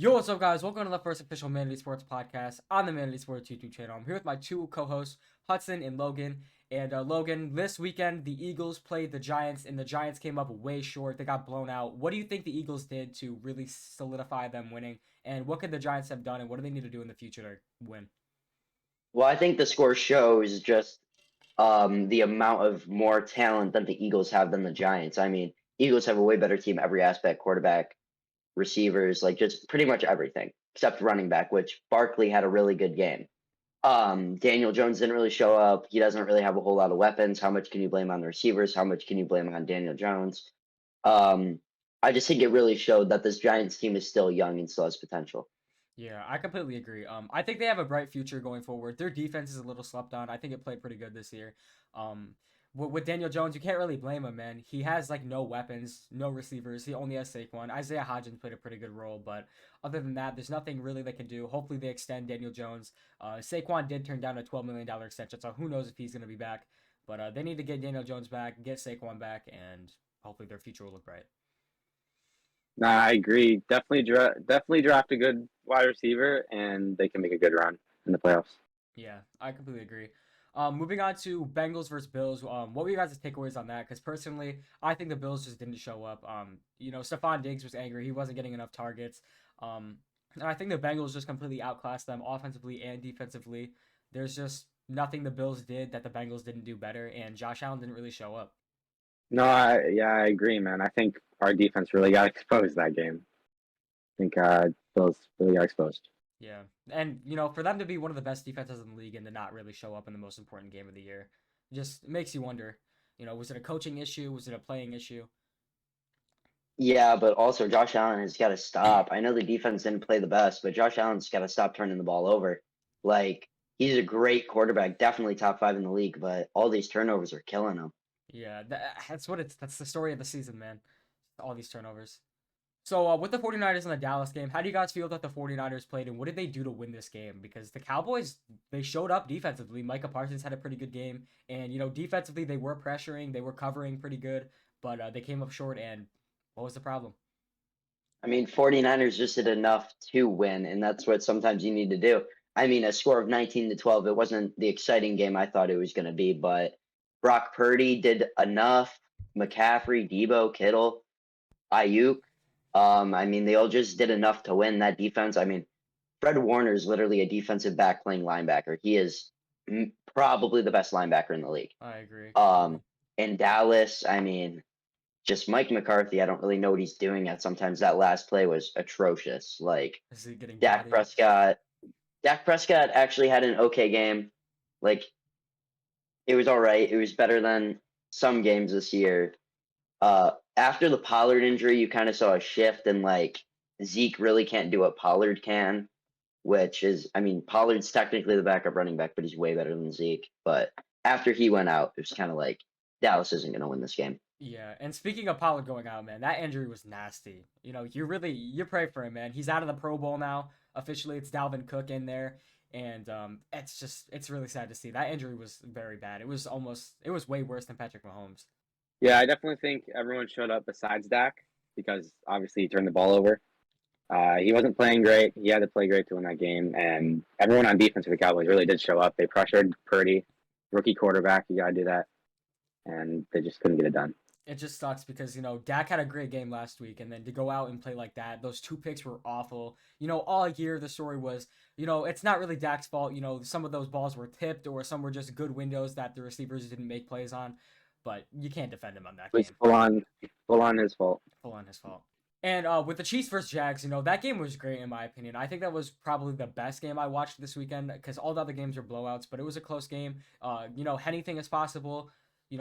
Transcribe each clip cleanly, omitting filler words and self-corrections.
Yo, what's up, guys? Welcome to the first official Manly Sports podcast on the Manly Sports YouTube channel. I'm here with my two co-hosts, Hudson and Logan. And Logan, this weekend the Eagles played the Giants, and the Giants came up way short. They got blown out. What do you think the Eagles did to really solidify them winning? And what could the Giants have done, and what do they need to do in the future to win? Well, I think the score shows just the amount of more talent that the Eagles have than the Giants. I mean, Eagles have a way better team every aspect, quarterback, receivers, like just pretty much everything except running back, which Barkley had a really good game. Daniel Jones didn't really show up. He doesn't really have a whole lot of weapons. How much can you blame on the receivers? How much can you blame on Daniel Jones? Um, I just think it really showed that this Giants team is still young and still has potential. Yeah, I completely agree. I think they have a bright future going forward. Their defense is a little slept on. I think it played pretty good this year. Um, with Daniel Jones, you can't really blame him, man. He has like no weapons, no receivers. He only has Saquon. Isaiah Hodgins played a pretty good role, but other than that, there's nothing really they can do. Hopefully, they extend Daniel Jones. Saquon did turn down a $12 million extension, so who knows if he's gonna be back. But they need to get Daniel Jones back, get Saquon back, and hopefully their future will look bright. Nah, I agree. Definitely draft a good wide receiver, and they can make a good run in the playoffs. Yeah, I completely agree. Moving on to Bengals versus Bills. What were you guys' takeaways on that? Because personally, I think the Bills just didn't show up. Stephon Diggs was angry. He wasn't getting enough targets. And I think the Bengals just completely outclassed them offensively and defensively. There's just nothing the Bills did that the Bengals didn't do better, and Josh Allen didn't really show up. No, I agree, man. I think our defense really got exposed that game. I think Bills really got exposed. Yeah, and for them to be one of the best defenses in the league and to not really show up in the most important game of the year, just makes you wonder. Was it a coaching issue? Was it a playing issue? Yeah, but also Josh Allen has got to stop. I know the defense didn't play the best, but Josh Allen's got to stop turning the ball over. Like, he's a great quarterback, definitely top five in the league, but all these turnovers are killing him. Yeah, that's the story of the season, man. All these turnovers. So, with the 49ers in the Dallas game, how do you guys feel that the 49ers played, and what did they do to win this game? Because the Cowboys, they showed up defensively. Micah Parsons had a pretty good game, and, defensively, they were pressuring, they were covering pretty good, but they came up short, and what was the problem? I mean, 49ers just did enough to win, and that's what sometimes you need to do. I mean, a score of 19-12, it wasn't the exciting game I thought it was going to be, but Brock Purdy did enough. McCaffrey, Debo, Kittle, Ayuk. I mean, they all just did enough to win that defense. I mean, Fred Warner is literally a defensive back playing linebacker. He is probably the best linebacker in the league. I agree. In Dallas, I mean, just Mike McCarthy, I don't really know what he's doing at sometimes. That last play was atrocious. Like Is he getting Dak bodied? Prescott, Dak Prescott actually had an okay game. Like it was all right. It was better than some games this year. After the Pollard injury, you kind of saw a shift and like Zeke really can't do what Pollard can, which is, I mean, Pollard's technically the backup running back, but he's way better than Zeke. But after he went out, it was kind of like Dallas isn't going to win this game. Yeah, and speaking of Pollard going out, man, that injury was nasty. You pray for him, man. He's out of the Pro Bowl now. Officially, it's Dalvin Cook in there, and it's really sad to see. That injury was very bad. It was way worse than Patrick Mahomes. Yeah, I definitely think everyone showed up besides Dak because obviously he turned the ball over. He wasn't playing great. He had to play great to win that game, and everyone on defense for the Cowboys really did show up. They pressured Purdy, rookie quarterback. You gotta do that, and they just couldn't get it done. It just sucks because Dak had a great game last week, and then to go out and play like that, those two picks were awful. All year the story was, it's not really Dak's fault. Some of those balls were tipped, or some were just good windows that the receivers didn't make plays on. But you can't defend him on that It was game. full on his fault. Full on his fault. And with the Chiefs versus Jags, that game was great in my opinion. I think that was probably the best game I watched this weekend because all the other games were blowouts, but it was a close game. Anything is possible.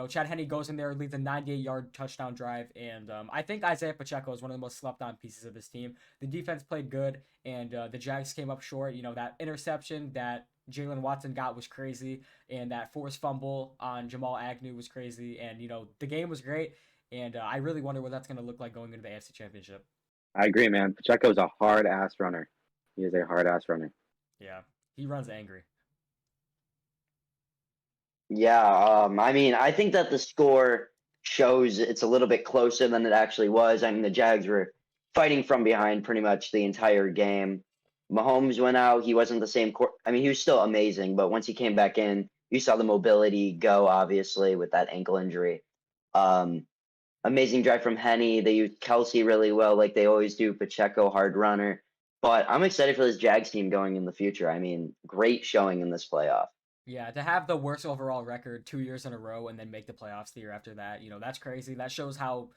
Chad Henne goes in there, leads a 98-yard touchdown drive, and I think Isaiah Pacheco is one of the most slept-on pieces of this team. The defense played good, and the Jags came up short. That interception that Jalen Watson got was crazy, and that forced fumble on Jamal Agnew was crazy, and the game was great, and I really wonder what that's going to look like going into the AFC Championship. I agree, man. Pacheco's a hard ass runner. He is a hard ass runner. Yeah, he runs angry. Yeah, I mean, I think that the score shows it's a little bit closer than it actually was. I mean, the Jags were fighting from behind pretty much the entire game. Mahomes went out. He wasn't the same. I mean, he was still amazing, but once he came back in, you saw the mobility go, obviously, with that ankle injury. Um, Amazing drive from Henny. They used Kelsey really well, like they always do. Pacheco, hard runner. But I'm excited for this Jags team going in the future. I mean, great showing in this playoff. Yeah, to have the worst overall record 2 years in a row and then make the playoffs the year after that, that's crazy. That shows how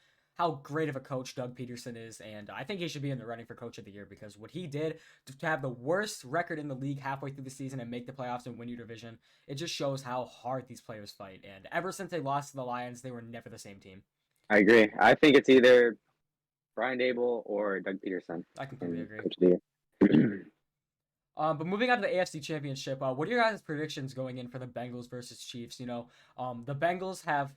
great of a coach Doug Peterson is, and I think he should be in the running for coach of the year because what he did to have the worst record in the league halfway through the season and make the playoffs and win your division, it just shows how hard these players fight. And ever since they lost to the Lions, they were never the same team. I agree. I think it's either Brian Dable or Doug Peterson. I completely agree. Coach of the year. But moving on to the AFC Championship, what are your guys' predictions going in for the Bengals versus Chiefs? The Bengals have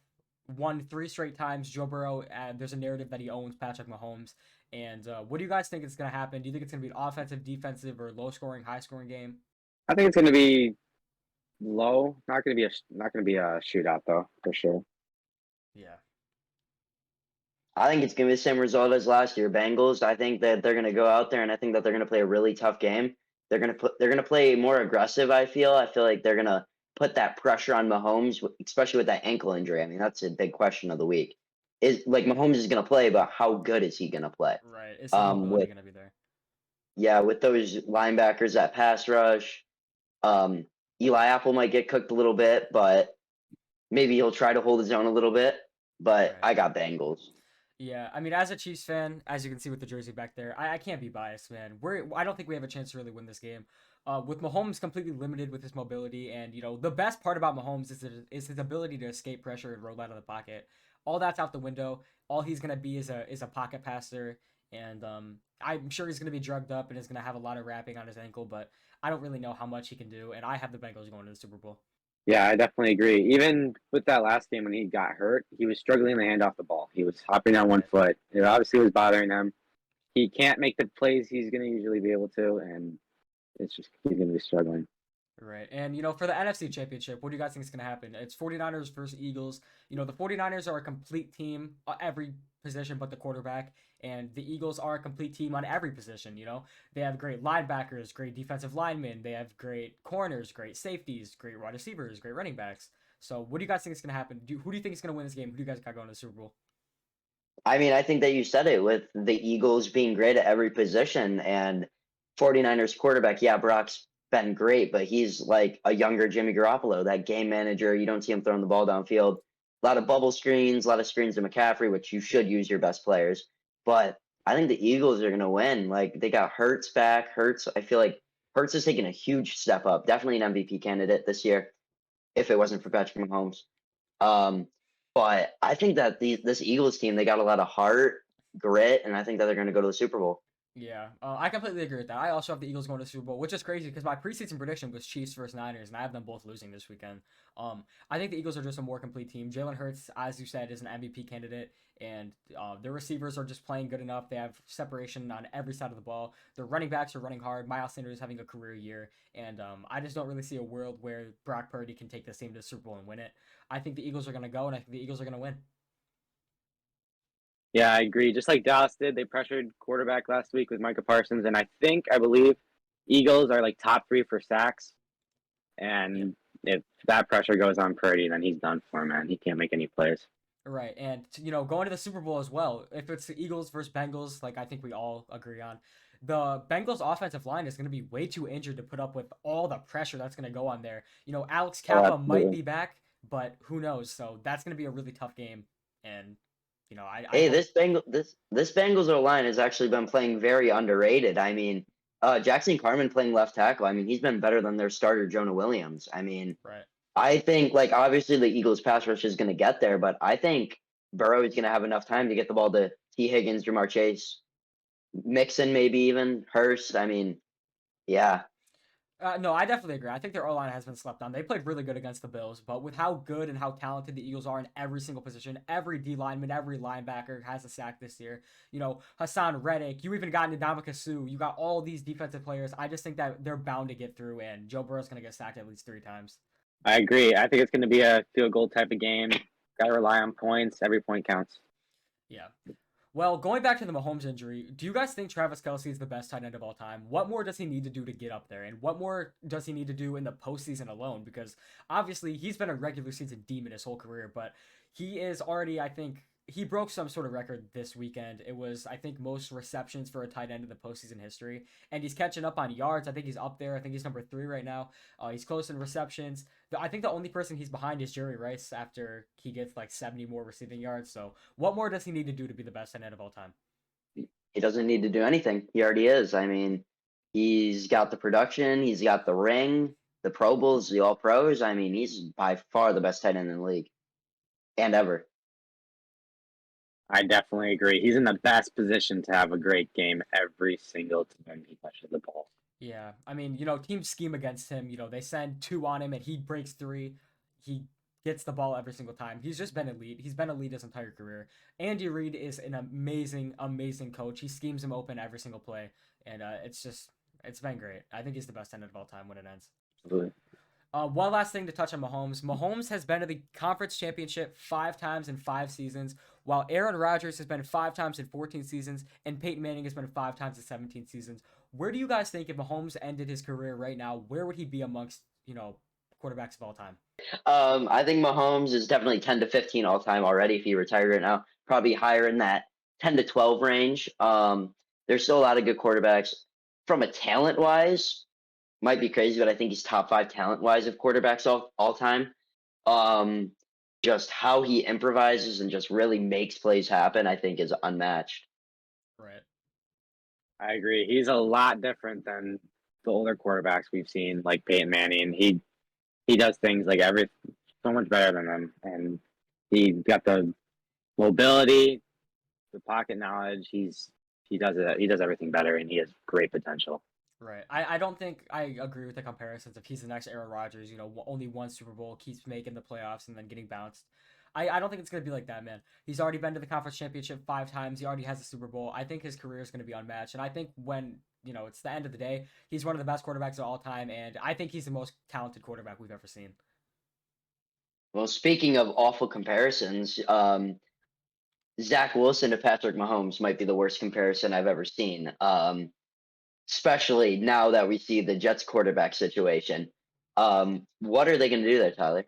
won 3 straight times. Joe Burrow, there's a narrative that he owns Patrick Mahomes. And what do you guys think is going to happen? Do you think it's going to be an offensive, defensive, or low-scoring, high-scoring game? I think it's going to be low. Not going to be a shootout though, for sure. Yeah. I think it's going to be the same result as last year. Bengals, I think that they're going to go out there and I think that they're going to play a really tough game. They're going to play more aggressive, I feel. I feel like they're going to put that pressure on Mahomes, especially with that ankle injury. I mean, that's a big question of the week. Is like Mahomes is going to play, but how good is he going to play? Right. Is the mobility going to be there? Yeah, with those linebackers, that pass rush, Eli Apple might get cooked a little bit, but maybe he'll try to hold his own a little bit. But Right. I got Bengals. Yeah, I mean, as a Chiefs fan, as you can see with the jersey back there, I can't be biased, man. I don't think we have a chance to really win this game. With Mahomes completely limited with his mobility, and the best part about Mahomes is his ability to escape pressure and roll out of the pocket. All that's out the window. All he's gonna be is a pocket passer, and I'm sure he's gonna be drugged up and is gonna have a lot of wrapping on his ankle, but I don't really know how much he can do, and I have the Bengals going to the Super Bowl. Yeah, I definitely agree. Even with that last game when he got hurt, he was struggling to hand off the ball. He was hopping on one foot. It obviously was bothering him. He can't make the plays he's going to usually be able to, and it's just he's going to be struggling. Right. And, for the NFC Championship, what do you guys think is going to happen? It's 49ers versus Eagles. The 49ers are a complete team, every position but the quarterback, and the Eagles are a complete team on every position. They have great linebackers, great defensive linemen, they have great corners, great safeties, great wide receivers, great running backs. So what do you guys think is going to happen? Who do you think is going to win this game? Who do you guys got going to the Super Bowl? I mean, I think that you said it with the Eagles being great at every position and 49ers quarterback. Yeah, Brock's been great, but he's like a younger Jimmy Garoppolo, that game manager. You don't see him throwing the ball downfield. A lot of bubble screens, a lot of screens to McCaffrey, which you should use your best players. But I think the Eagles are going to win. Like, they got Hurts back. I feel like Hurts has taken a huge step up. Definitely an MVP candidate this year, if it wasn't for Patrick Mahomes. But I think that this Eagles team, they got a lot of heart, grit, and I think that they're going to go to the Super Bowl. Yeah, I completely agree with that. I also have the Eagles going to the Super Bowl, which is crazy because my preseason prediction was Chiefs versus Niners, and I have them both losing this weekend. I think the Eagles are just a more complete team. Jalen Hurts, as you said, is an MVP candidate, and their receivers are just playing good enough. They have separation on every side of the ball. Their running backs are running hard. Miles Sanders is having a career year, and I just don't really see a world where Brock Purdy can take this team to the Super Bowl and win it. I think the Eagles are going to go, and I think the Eagles are going to win. Yeah, I agree. Just like Dallas did, they pressured quarterback last week with Micah Parsons, and I believe, Eagles are like top 3 for sacks. And if that pressure goes on Purdy, then he's done for, man. He can't make any plays. Right, and going to the Super Bowl as well. If it's the Eagles versus Bengals, like I think we all agree on, the Bengals offensive line is going to be way too injured to put up with all the pressure that's going to go on there. Alex Kappa might be back, but who knows? So that's going to be a really tough game, and Hey, this Bengals O line has actually been playing very underrated. I mean, Jackson Carman playing left tackle. I mean, he's been better than their starter Jonah Williams. I mean, right. I think like obviously the Eagles pass rush is going to get there, but I think Burrow is going to have enough time to get the ball to T. Higgins, Jamar Chase, Mixon, maybe even Hurst. I mean, yeah. No, I definitely agree. I think their O-line has been slept on. They played really good against the Bills, but with how good and how talented the Eagles are in every single position, every D lineman, every linebacker has a sack this year. Hassan Reddick, you even got Ndamukong Suh. You got all these defensive players. I just think that they're bound to get through, and Joe Burrow's going to get sacked at least 3 times. I agree. I think it's going to be a field goal type of game. Got to rely on points. Every point counts. Yeah. Well, going back to the Mahomes injury, do you guys think Travis Kelce is the best tight end of all time? What more does he need to do to get up there? And what more does he need to do in the postseason alone? Because obviously he's been a regular season demon his whole career, but he is already, I think, he broke some sort of record this weekend. It was, I think, most receptions for a tight end in the postseason history. And he's catching up on yards. I think he's up there. I think he's number 3 right now. He's close in receptions. I think the only person he's behind is Jerry Rice after he gets like 70 more receiving yards. So what more does he need to do to be the best tight end of all time? He doesn't need to do anything. He already is. I mean, he's got the production, he's got the ring, the Pro Bowls, the All Pros. I mean, he's by far the best tight end in the league and ever. I definitely agree. He's in the best position to have a great game every single time he touches the ball. Yeah, I mean, teams scheme against him. They send 2 on him and he breaks 3. He gets the ball every single time. He's just been elite. He's been elite his entire career. Andy Reid is an amazing, amazing coach. He schemes him open every single play, and it's been great. I think he's the best tight end of all time when it ends. Absolutely. One last thing to touch on Mahomes. Mahomes has been to the conference championship 5 times in 5 seasons, while Aaron Rodgers has been 5 times in 14 seasons, and Peyton Manning has been 5 times in 17 seasons. Where do you guys think if Mahomes ended his career right now, where would he be amongst, quarterbacks of all time? I think Mahomes is definitely 10 to 15 all time already if he retired right now. Probably higher in that 10 to 12 range. There's still a lot of good quarterbacks. From a talent wise, might be crazy, but I think he's top 5 talent wise of quarterbacks all time. Just how he improvises and just really makes plays happen, I think, is unmatched. Right. I agree. He's a lot different than the older quarterbacks we've seen, like Peyton Manning. He does things like so much better than them, and he got the mobility, the pocket knowledge. He does it. He does everything better, and he has great potential. Right. I don't think I agree with the comparisons. If he's the next Aaron Rodgers, only 1 Super Bowl, keeps making the playoffs and then getting bounced. I don't think it's going to be like that, man. He's already been to the conference championship 5 times. He already has a Super Bowl. I think his career is going to be unmatched. And I think when, it's the end of the day, he's one of the best quarterbacks of all time. And I think he's the most talented quarterback we've ever seen. Well, speaking of awful comparisons, Zach Wilson to Patrick Mahomes might be the worst comparison I've ever seen. Especially now that we see the Jets quarterback situation. What are they going to do there, Tyler?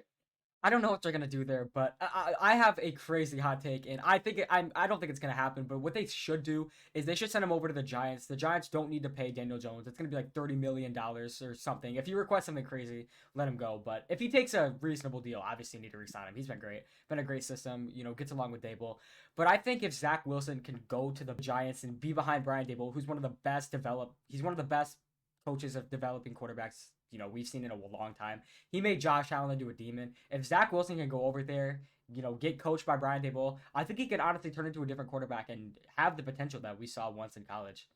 I don't know what they're gonna do there, but I have a crazy hot take, and I think I don't think it's gonna happen. But what they should do is they should send him over to the Giants. The Giants don't need to pay Daniel Jones. It's gonna be like $30 million or something. If you request something crazy, let him go. But if he takes a reasonable deal, obviously you need to resign him. He's been great, been a great system. Gets along with Dable. But I think if Zach Wilson can go to the Giants and be behind Brian Dable, who's one of the best he's one of the best coaches of developing quarterbacks we've seen in a long time. He made Josh Allen into a demon. If Zach Wilson can go over there, get coached by Brian Dable, I think he could honestly turn into a different quarterback and have the potential that we saw once in college.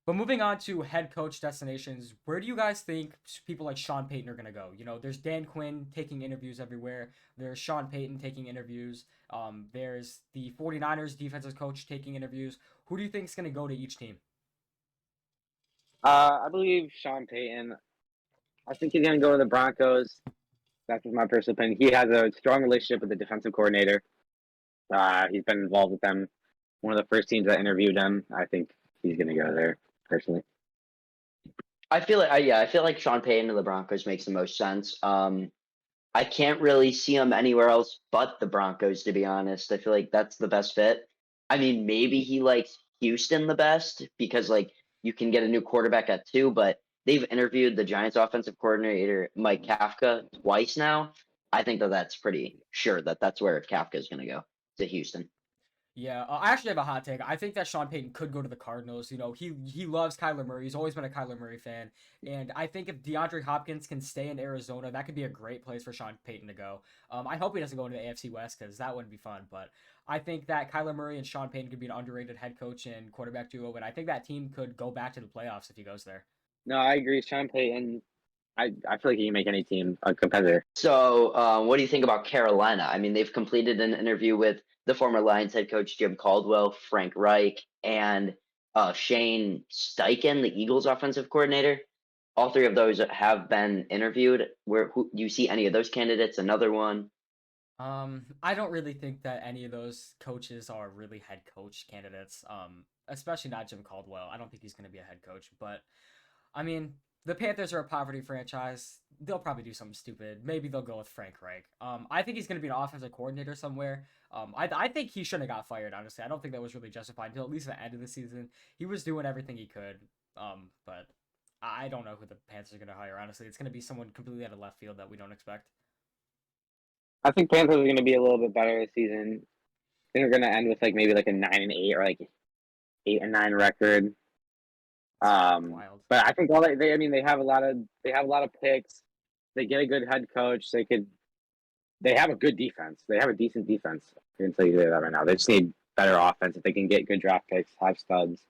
But moving on to head coach destinations, where do you guys think people like Sean Payton are going to go? There's Dan Quinn taking interviews everywhere. There's Sean Payton taking interviews. There's the 49ers defensive coach taking interviews. Who do you think is going to go to each team? I believe Sean Payton. I think he's going to go to the Broncos. That's just my personal opinion. He has a strong relationship with the defensive coordinator. He's been involved with them. One of the first teams that interviewed him. I think he's going to go there, personally. I feel like Sean Payton to the Broncos makes the most sense. I can't really see him anywhere else but the Broncos, to be honest. I feel like that's the best fit. I mean, maybe he likes Houston the best because, like, you can get a new quarterback at 2, but they've interviewed the Giants offensive coordinator, Mike Kafka, twice now. I think that's pretty sure that's where Kafka is going to go, to Houston. Yeah, I actually have a hot take. I think that Sean Payton could go to the Cardinals. He loves Kyler Murray. He's always been a Kyler Murray fan. And I think if DeAndre Hopkins can stay in Arizona, that could be a great place for Sean Payton to go. I hope he doesn't go into the AFC West because that wouldn't be fun. But I think that Kyler Murray and Sean Payton could be an underrated head coach and quarterback duo. And I think that team could go back to the playoffs if he goes there. No, I agree. Sean Payton, I feel like he can make any team a competitor. So what do you think about Carolina? I mean, they've completed an interview with the former Lions head coach Jim Caldwell, Frank Reich, and Shane Steichen, the Eagles offensive coordinator. All 3 of those have been interviewed. Do you see any of those candidates? Another one? I don't really think that any of those coaches are really head coach candidates. Especially not Jim Caldwell. I don't think he's going to be a head coach. But I mean, the Panthers are a poverty franchise. They'll probably do something stupid. Maybe they'll go with Frank Reich. I think he's going to be an offensive coordinator somewhere. I think he shouldn't have got fired. Honestly, I don't think that was really justified until at least the end of the season. He was doing everything he could. But I don't know who the Panthers are going to hire. Honestly, it's going to be someone completely out of left field that we don't expect. I think Panthers are going to be a little bit better this season. I think they're going to end with like maybe like a 9-8 or like 8-9 record. Wild. But I think all they I mean they have a lot of picks. They get a good head coach. They have a good defense. They have a decent defense. I can tell you that right now. They just need better offense. If they can get good draft picks, have studs,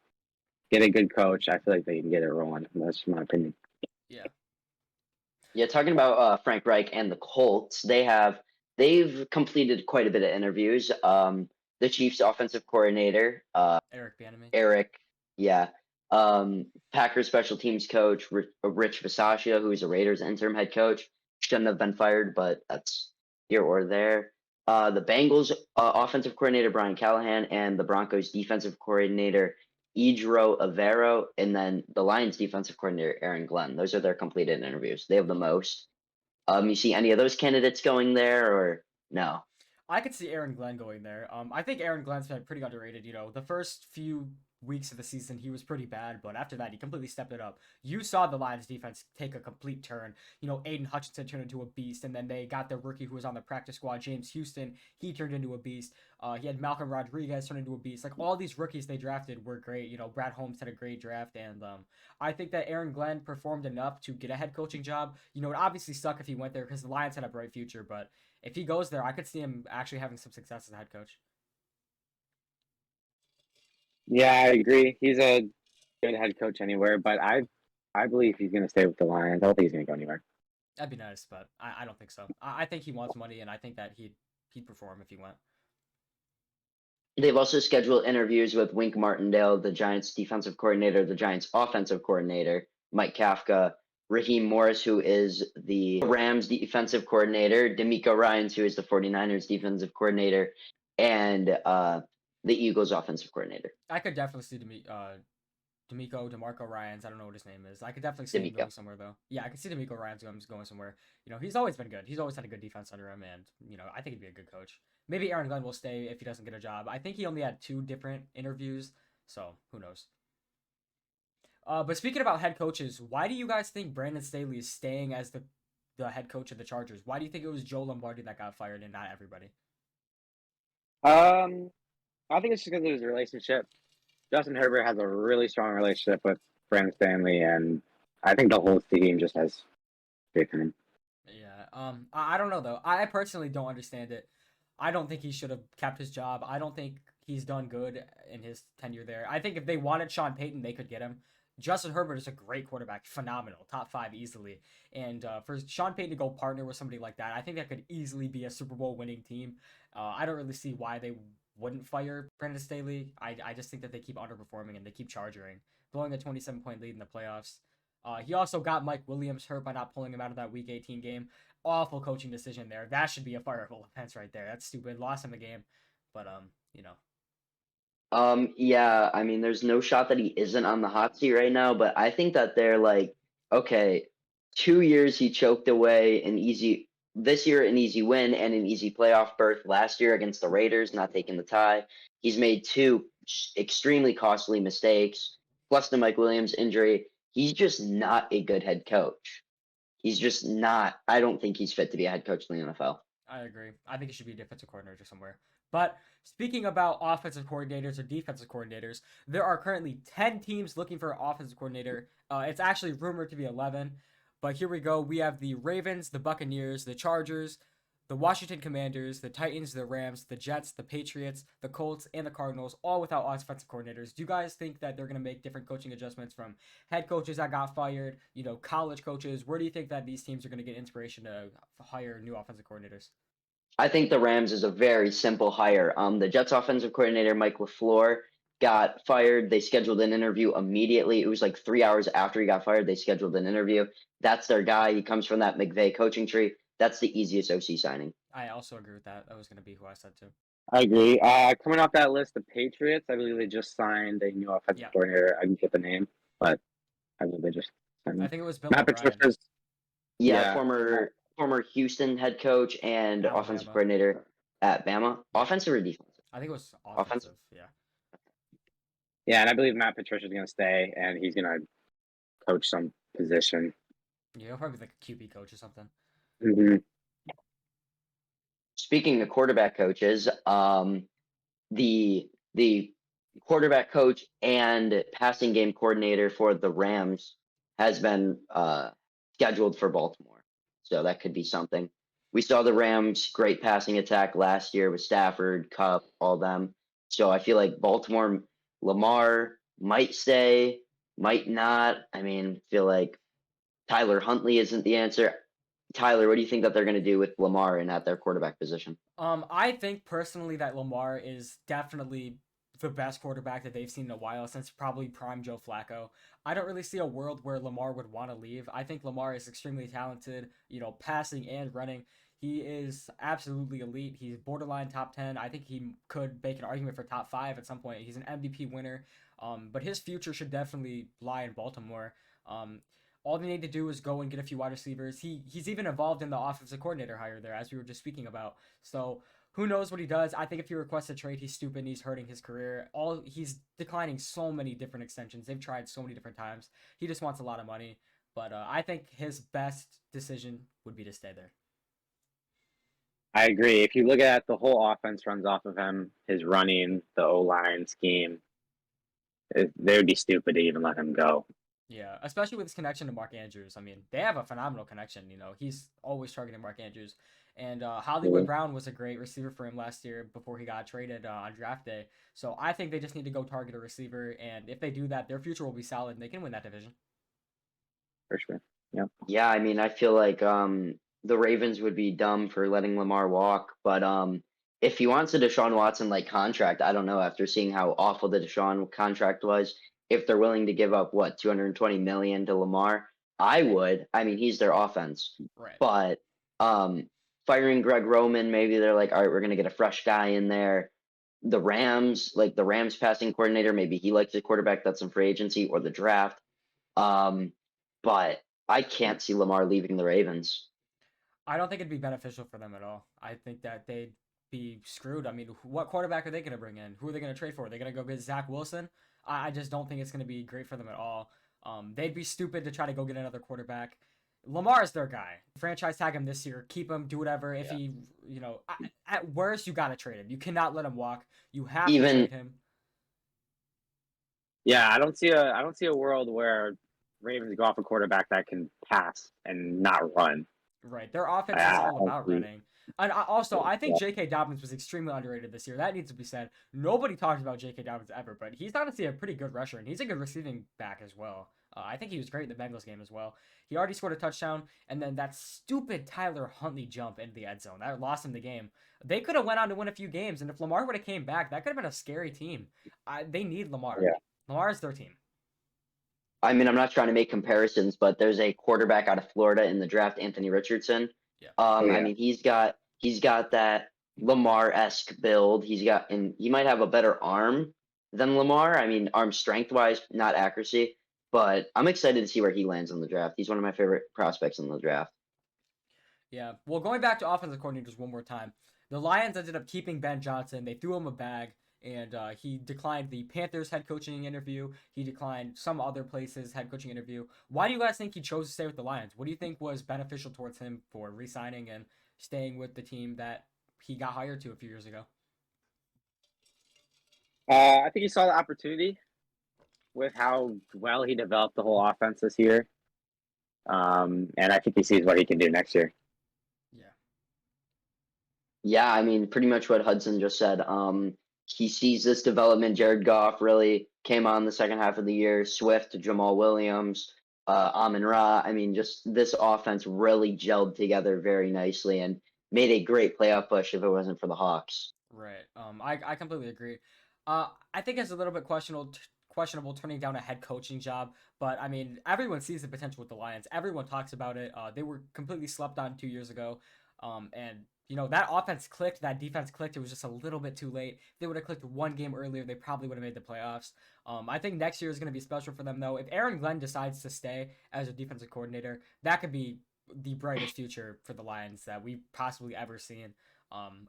get a good coach, I feel like they can get it rolling. That's just my opinion. Yeah. Yeah, talking about Frank Reich and the Colts, they've completed quite a bit of interviews. The Chiefs' offensive coordinator, Eric Bieniemy. Eric, yeah, Packers special teams coach Rich Bisaccia, who is a Raiders interim head coach, shouldn't have been fired, but that's here or there. The Bengals offensive coordinator Brian Callahan and the Broncos defensive coordinator Idro Avero, and then the Lions defensive coordinator Aaron Glenn. Those are their completed interviews. They have the most. You see any of those candidates going there or no? I could see Aaron Glenn going there. I think Aaron Glenn's been pretty underrated. You know, the first few weeks of the season he was pretty bad, but after that he completely stepped it up. You saw the Lions defense take a complete turn. You know, Aiden Hutchinson turned into a beast, and then they got their rookie who was on the practice squad, James Houston. He turned into a beast. He had Malcolm Rodriguez turn into a beast. Like all these rookies they drafted were great. You know, Brad Holmes had a great draft, and I think that Aaron Glenn performed enough to get a head coaching job. You know, it obviously suck if he went there because the Lions had a bright future, but if he goes there, I could see him actually having some success as a head coach. Yeah, I agree. He's a good head coach anywhere, but I believe he's going to stay with the Lions. I don't think he's going to go anywhere. That'd be nice, but I don't think so. I think he wants money, and I think that he'd perform if he went. They've also scheduled interviews with Wink Martindale, the Giants defensive coordinator, the Giants offensive coordinator, Mike Kafka, Raheem Morris, who is the Rams defensive coordinator, D'Amico Ryans, who is the 49ers defensive coordinator, and the Eagles offensive coordinator. I could definitely see DeMarco Ryans. I don't know what his name is. I could definitely see him D'Amico. going somewhere though. Yeah, I could see DeMeco Ryans going somewhere. You know, he's always been good. He's always had a good defense under him, and you know, I think he'd be a good coach. Maybe Aaron Glenn will stay if he doesn't get a job. I think he only had 2 different interviews, so who knows. But speaking about head coaches, why do you guys think Brandon Staley is staying as the head coach of the Chargers? Why do you think it was Joe Lombardi that got fired and not everybody? I think it's just because of his relationship. Justin Herbert has a really strong relationship with Brandon Stanley, and I think the whole team just has faith in him. Yeah. I don't know though. I personally don't understand it. I don't think he should have kept his job. I don't think he's done good in his tenure there. I think if they wanted Sean Payton, they could get him. Justin Herbert is a great quarterback, phenomenal, top 5 easily. And for Sean Payton to go partner with somebody like that, I think that could easily be a Super Bowl winning team. I don't really see why they wouldn't fire Brandon Staley. I just think that they keep underperforming and they keep charging, blowing a 27-point lead in the playoffs. He also got Mike Williams hurt by not pulling him out of that Week 18 game. Awful coaching decision there. That should be a fireable offense right there. That's stupid. Lost him the game, but you know. Yeah, I mean, there's no shot that he isn't on the hot seat right now, but I think that they're like, okay, 2 years he choked away this year an easy win and an easy playoff berth last year against the Raiders, not taking the tie. He's made 2 extremely costly mistakes, plus the Mike Williams injury. He's just not a good head coach. He's just not. I don't think he's fit to be a head coach in the NFL. I agree. I think he should be a defensive coordinator somewhere. But speaking about offensive coordinators or defensive coordinators, there are currently 10 teams looking for an offensive coordinator. It's actually rumored to be 11. But here we go. We have the Ravens, the Buccaneers, the Chargers, the Washington Commanders, the Titans, the Rams, the Jets, the Patriots, the Colts, and the Cardinals, all without offensive coordinators. Do you guys think that they're going to make different coaching adjustments from head coaches that got fired, you know, college coaches? Where do you think that these teams are going to get inspiration to hire new offensive coordinators? I think the Rams is a very simple hire. The Jets offensive coordinator Mike LaFleur got fired. They scheduled an interview immediately. It was like 3 hours after he got fired. They scheduled an interview. That's their guy. He comes from that McVay coaching tree. that's the easiest OC signing. I also agree with that. That was going to be who I said too. I agree. Coming off that list, the Patriots, I believe they just signed a new offensive Yeah. coordinator. I didn't get the name, but I believe they just signed I him. think it was Bill Matt O'Brien, Patricia's, Yeah, yeah. former Houston head coach and offensive Alabama. coordinator at Bama. Yeah. Offensive or defensive? I think it was Offensive. offensive. Yeah. Yeah, and I believe Matt Patricia's going to stay, and he's going to coach some position. Yeah, he'll probably be like a QB coach or something. Mm-hmm. Speaking of quarterback coaches, the quarterback coach and passing game coordinator for the Rams has been scheduled for Baltimore, so that could be something. We saw the Rams' great passing attack last year with Stafford, Cup, all them. So I feel like Baltimore, Lamar might stay, might not. I mean, feel like Tyler Huntley isn't the answer. Tyler, what do you think that they're going to do with Lamar and at their quarterback position? I think personally that Lamar is definitely the best quarterback that they've seen in a while since probably prime Joe Flacco. I don't really see a world where Lamar would want to leave. I think Lamar is extremely talented, passing and running. He is absolutely elite. He's borderline top 10. I think he could make an argument for top 5 at some point. He's an MVP winner. But his future should definitely lie in Baltimore. All they need to do is go and get a few wide receivers. He's even involved in the offensive coordinator hire there, as we were just speaking about. So who knows what he does? I think if he requests a trade, he's stupid and he's hurting his career. He's declining so many different extensions. They've tried so many different times. He just wants a lot of money. But I think his best decision would be to stay there. I agree. If you look at the whole offense runs off of him, his running, the O-line scheme, they would be stupid to even let him go. Yeah, especially with his connection to Mark Andrews. I mean, they have a phenomenal connection. He's always targeting Mark Andrews. And Hollywood Brown was a great receiver for him last year before he got traded on draft day. So I think they just need to go target a receiver. And if they do that, their future will be solid and they can win that division. For sure. Yeah. Yeah, I mean, I feel like the Ravens would be dumb for letting Lamar walk, but if he wants a Deshaun Watson like contract, I don't know. After seeing how awful the Deshaun contract was, if they're willing to give up what 220 million to Lamar, I would. I mean, he's their offense, Right. but firing Greg Roman, maybe they're like, all right, we're gonna get a fresh guy in there. The Rams, like the Rams passing coordinator, maybe he likes a quarterback that's in free agency or the draft. But I can't see Lamar leaving the Ravens. I don't think it'd be beneficial for them at all. I think that they'd be screwed. I mean, what quarterback are they going to bring in? Who are they going to trade for? Are they going to go get Zach Wilson? I just don't think it's going to be great for them at all. They'd be stupid to try to go get another quarterback. Lamar is their guy. Franchise tag him this year. Keep him. Do whatever. If he, at worst, you got to trade him. You cannot let him walk. You have to trade him. Yeah, I don't see a world where Ravens go off a quarterback that can pass and not run. Right. Their offense is all about running. And also, I think J.K. Dobbins was extremely underrated this year. That needs to be said. Nobody talks about J.K. Dobbins ever, but he's honestly a pretty good rusher, and he's a good receiving back as well. I think he was great in the Bengals game as well. He already scored a touchdown, and then that stupid Tyler Huntley jump into the end zone. That lost him the game. They could have went on to win a few games, and if Lamar would have came back, that could have been a scary team. They need Lamar. Yeah. Lamar is their team. I mean, I'm not trying to make comparisons, but there's a quarterback out of Florida in the draft, Anthony Richardson. Yeah. I mean, he's got that Lamar-esque build. And he might have a better arm than Lamar. I mean, arm strength wise, not accuracy. But I'm excited to see where he lands in the draft. He's one of my favorite prospects in the draft. Yeah. Well, going back to offensive coordinators one more time, the Lions ended up keeping Ben Johnson. They threw him a bag, and he declined the Panthers head coaching interview. He declined some other places head coaching interview. Why do you guys think he chose to stay with the Lions? What do you think was beneficial towards him for re-signing and staying with the team that he got hired to a few years ago? I think he saw the opportunity with how well he developed the whole offense this year. And I think he sees what he can do next year. Yeah. Yeah, I mean, pretty much what Hudson just said. He sees this development. Jared Goff really came on the second half of the year. Swift, Jamal Williams, Amon-Ra. I mean, just this offense really gelled together very nicely and made a great playoff push if it wasn't for the Hawks. Right. I completely agree. I think it's a little bit questionable turning down a head coaching job. But I mean, everyone sees the potential with the Lions. Everyone talks about it. They were completely slept on 2 years ago. And that offense clicked, that defense clicked. It was just a little bit too late. If they would have clicked one game earlier, they probably would have made the playoffs. I think next year is going to be special for them, though. If Aaron Glenn decides to stay as a defensive coordinator, that could be the brightest future for the Lions that we've possibly ever seen.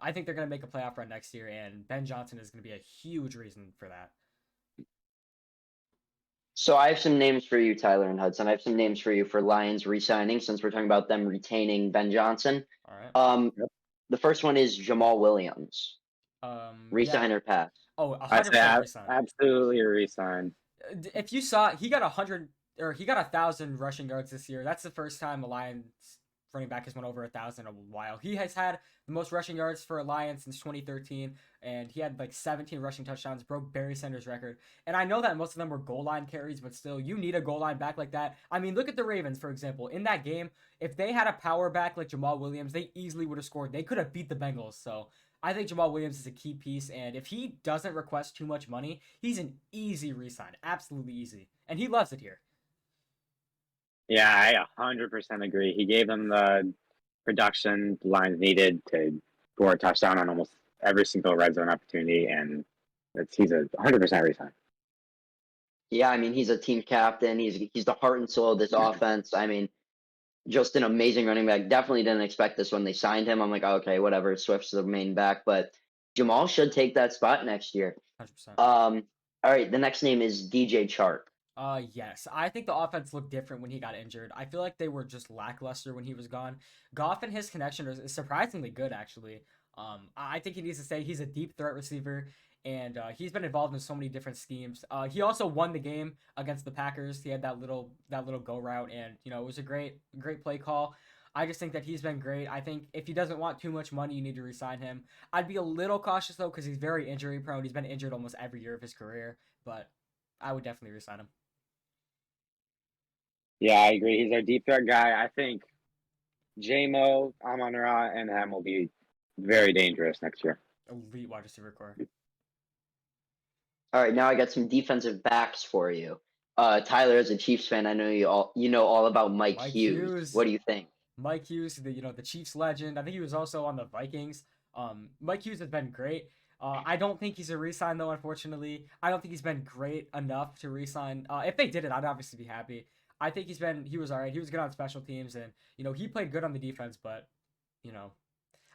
I think they're going to make a playoff run next year, and Ben Johnson is going to be a huge reason for that. So I have some names for you, Tyler and Hudson. I have some names for you for Lions re-signing, since we're talking about them retaining Ben Johnson. All right. Yep. The first one is Jamal Williams. Resign Yeah. or pass? Oh, I 100% say resign. absolutely a resign. If you saw, he got 1,000 rushing yards this year. That's the first time a Lions running back has went over 1,000 in a while. He has had the most rushing yards for a Lion since 2013, and he had like 17 rushing touchdowns, broke Barry Sanders' record. And I know that most of them were goal line carries, but still, you need a goal line back like that. I mean, look at the Ravens, for example. In that game, if they had a power back like Jamal Williams, they easily would have scored. They could have beat the Bengals. So I think Jamal Williams is a key piece, and if he doesn't request too much money, he's an easy re-sign, absolutely easy, and he loves it here. Yeah, I 100% agree. He gave them the production the Lions needed to score a touchdown on almost every single red zone opportunity, and he's a 100% resign. Yeah, I mean, he's a team captain. He's the heart and soul of this offense. I mean, just an amazing running back. Definitely didn't expect this when they signed him. I'm like, okay, whatever. Swift's the main back, but Jamal should take that spot next year. 100%. All right, the next name is DJ Chark. Yes. I think the offense looked different when he got injured. I feel like they were just lackluster when he was gone. Goff and his connection is surprisingly good, actually. I think he needs to say he's a deep threat receiver, and he's been involved in so many different schemes. He also won the game against the Packers. He had that little go route, and it was a great play call. I just think that he's been great. I think if he doesn't want too much money, you need to re-sign him. I'd be a little cautious though, because he's very injury prone. He's been injured almost every year of his career, but I would definitely re-sign him. Yeah, I agree. He's our deep threat guy. I think J-Mo, Amon-Ra, and him will be very dangerous next year. Elite wide receiver core. All right, now I got some defensive backs for you. Tyler, as a Chiefs fan, I know you know all about Mike Hughes. What do you think? Mike Hughes, the Chiefs legend. I think he was also on the Vikings. Mike Hughes has been great. I don't think he's a re-sign though, unfortunately. I don't think he's been great enough to re-sign. If they did it, I'd obviously be happy. I think he was all right. He was good on special teams, and he played good on the defense, but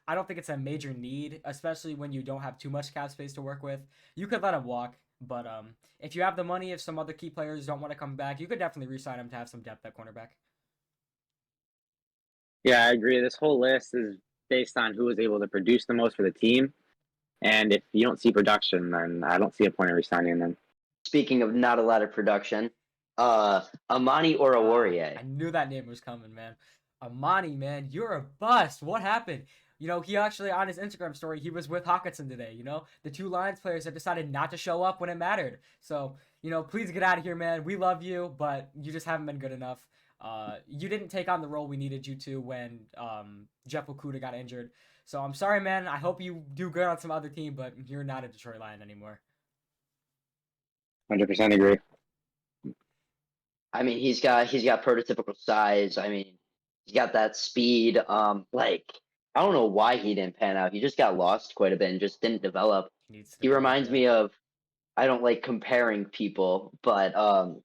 I don't think it's a major need, especially when you don't have too much cap space to work with. You could let him walk, but if you have the money, if some other key players don't want to come back, you could definitely re-sign him to have some depth at cornerback. Yeah, I agree. This whole list is based on who was able to produce the most for the team. And if you don't see production, then I don't see a point of re-signing them. Speaking of not a lot of production, Amani Oruwariye. I knew that name was coming, man. Amani, man, you're a bust. What happened? He actually, on his Instagram story, he was with Hawkinson today. The two Lions players have decided not to show up when it mattered. So, please get out of here, man. We love you, but you just haven't been good enough. You didn't take on the role we needed you to when Jeff Okudah got injured. So I'm sorry, man. I hope you do good on some other team, but you're not a Detroit Lion anymore. 100% agree. I mean, he's got prototypical size. I mean, he's got that speed. I don't know why he didn't pan out. He just got lost quite a bit and just didn't develop. He reminds me of, I don't like comparing people, but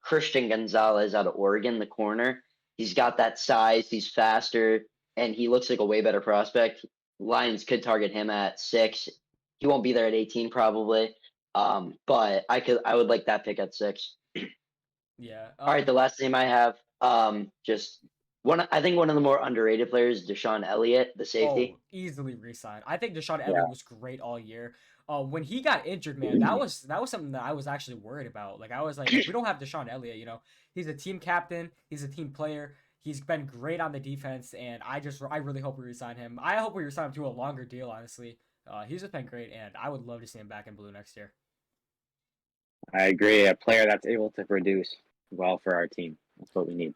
Christian Gonzalez out of Oregon, the corner. He's got that size. He's faster, and he looks like a way better prospect. Lions could target him at 6. He won't be there at 18 probably. But I would like that pick at 6. Yeah. All right, the last name I have, just one. I think one of the more underrated players, Deshaun Elliott, the safety. Easily re-signed. I think Deshaun Elliott was great all year. When he got injured, man, that was something that I was actually worried about. Like I was like, if we don't have Deshaun Elliott, he's a team captain, he's a team player. He's been great on the defense, and I really hope we resign him. I hope we resign him to a longer deal, honestly. He's just been great, and I would love to see him back in blue next year. I agree. A player that's able to produce well for our team. That's what we need.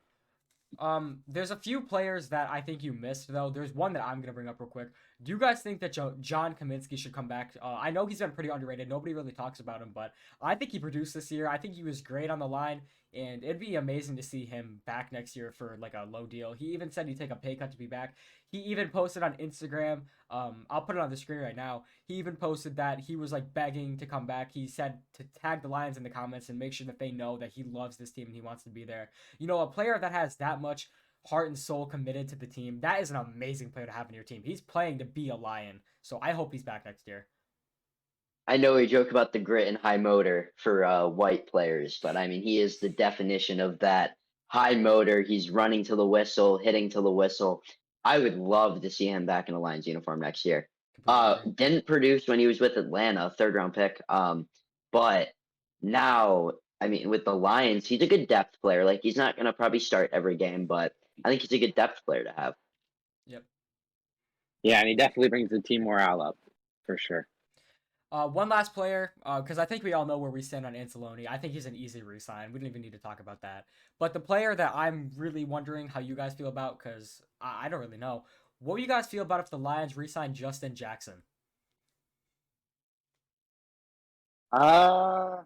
There's a few players that I think you missed though. There's one that I'm gonna bring up real quick. Do you guys think that John Kaminsky should come back? I know he's been pretty underrated. Nobody really talks about him, but I think he produced this year. I think he was great on the line, and it'd be amazing to see him back next year for like a low deal. He even said he'd take a pay cut to be back. He even posted on Instagram. I'll put it on the screen right now. He even posted that he was like begging to come back. He said to tag the Lions in the comments and make sure that they know that he loves this team and he wants to be there. A player that has that much heart and soul committed to the team, that is an amazing player to have in your team. He's playing to be a Lion, so I hope he's back next year. I know we joke about the grit and high motor for white players, but I mean he is the definition of that high motor. He's running to the whistle, hitting to the whistle. I would love to see him back in a Lions uniform next year. Completely agree. Didn't produce when he was with Atlanta, third round pick. But now, I mean, with the Lions, he's a good depth player. Like he's not gonna probably start every game, but I think he's a good depth player to have. Yep. Yeah, and he definitely brings the team morale up for sure. One last player, because I think we all know where we stand on Anzalone. I think he's an easy re-sign. We don't even need to talk about that. But the player that I'm really wondering how you guys feel about, because I don't really know. What do you guys feel about if the Lions re-sign Justin Jackson? Uh,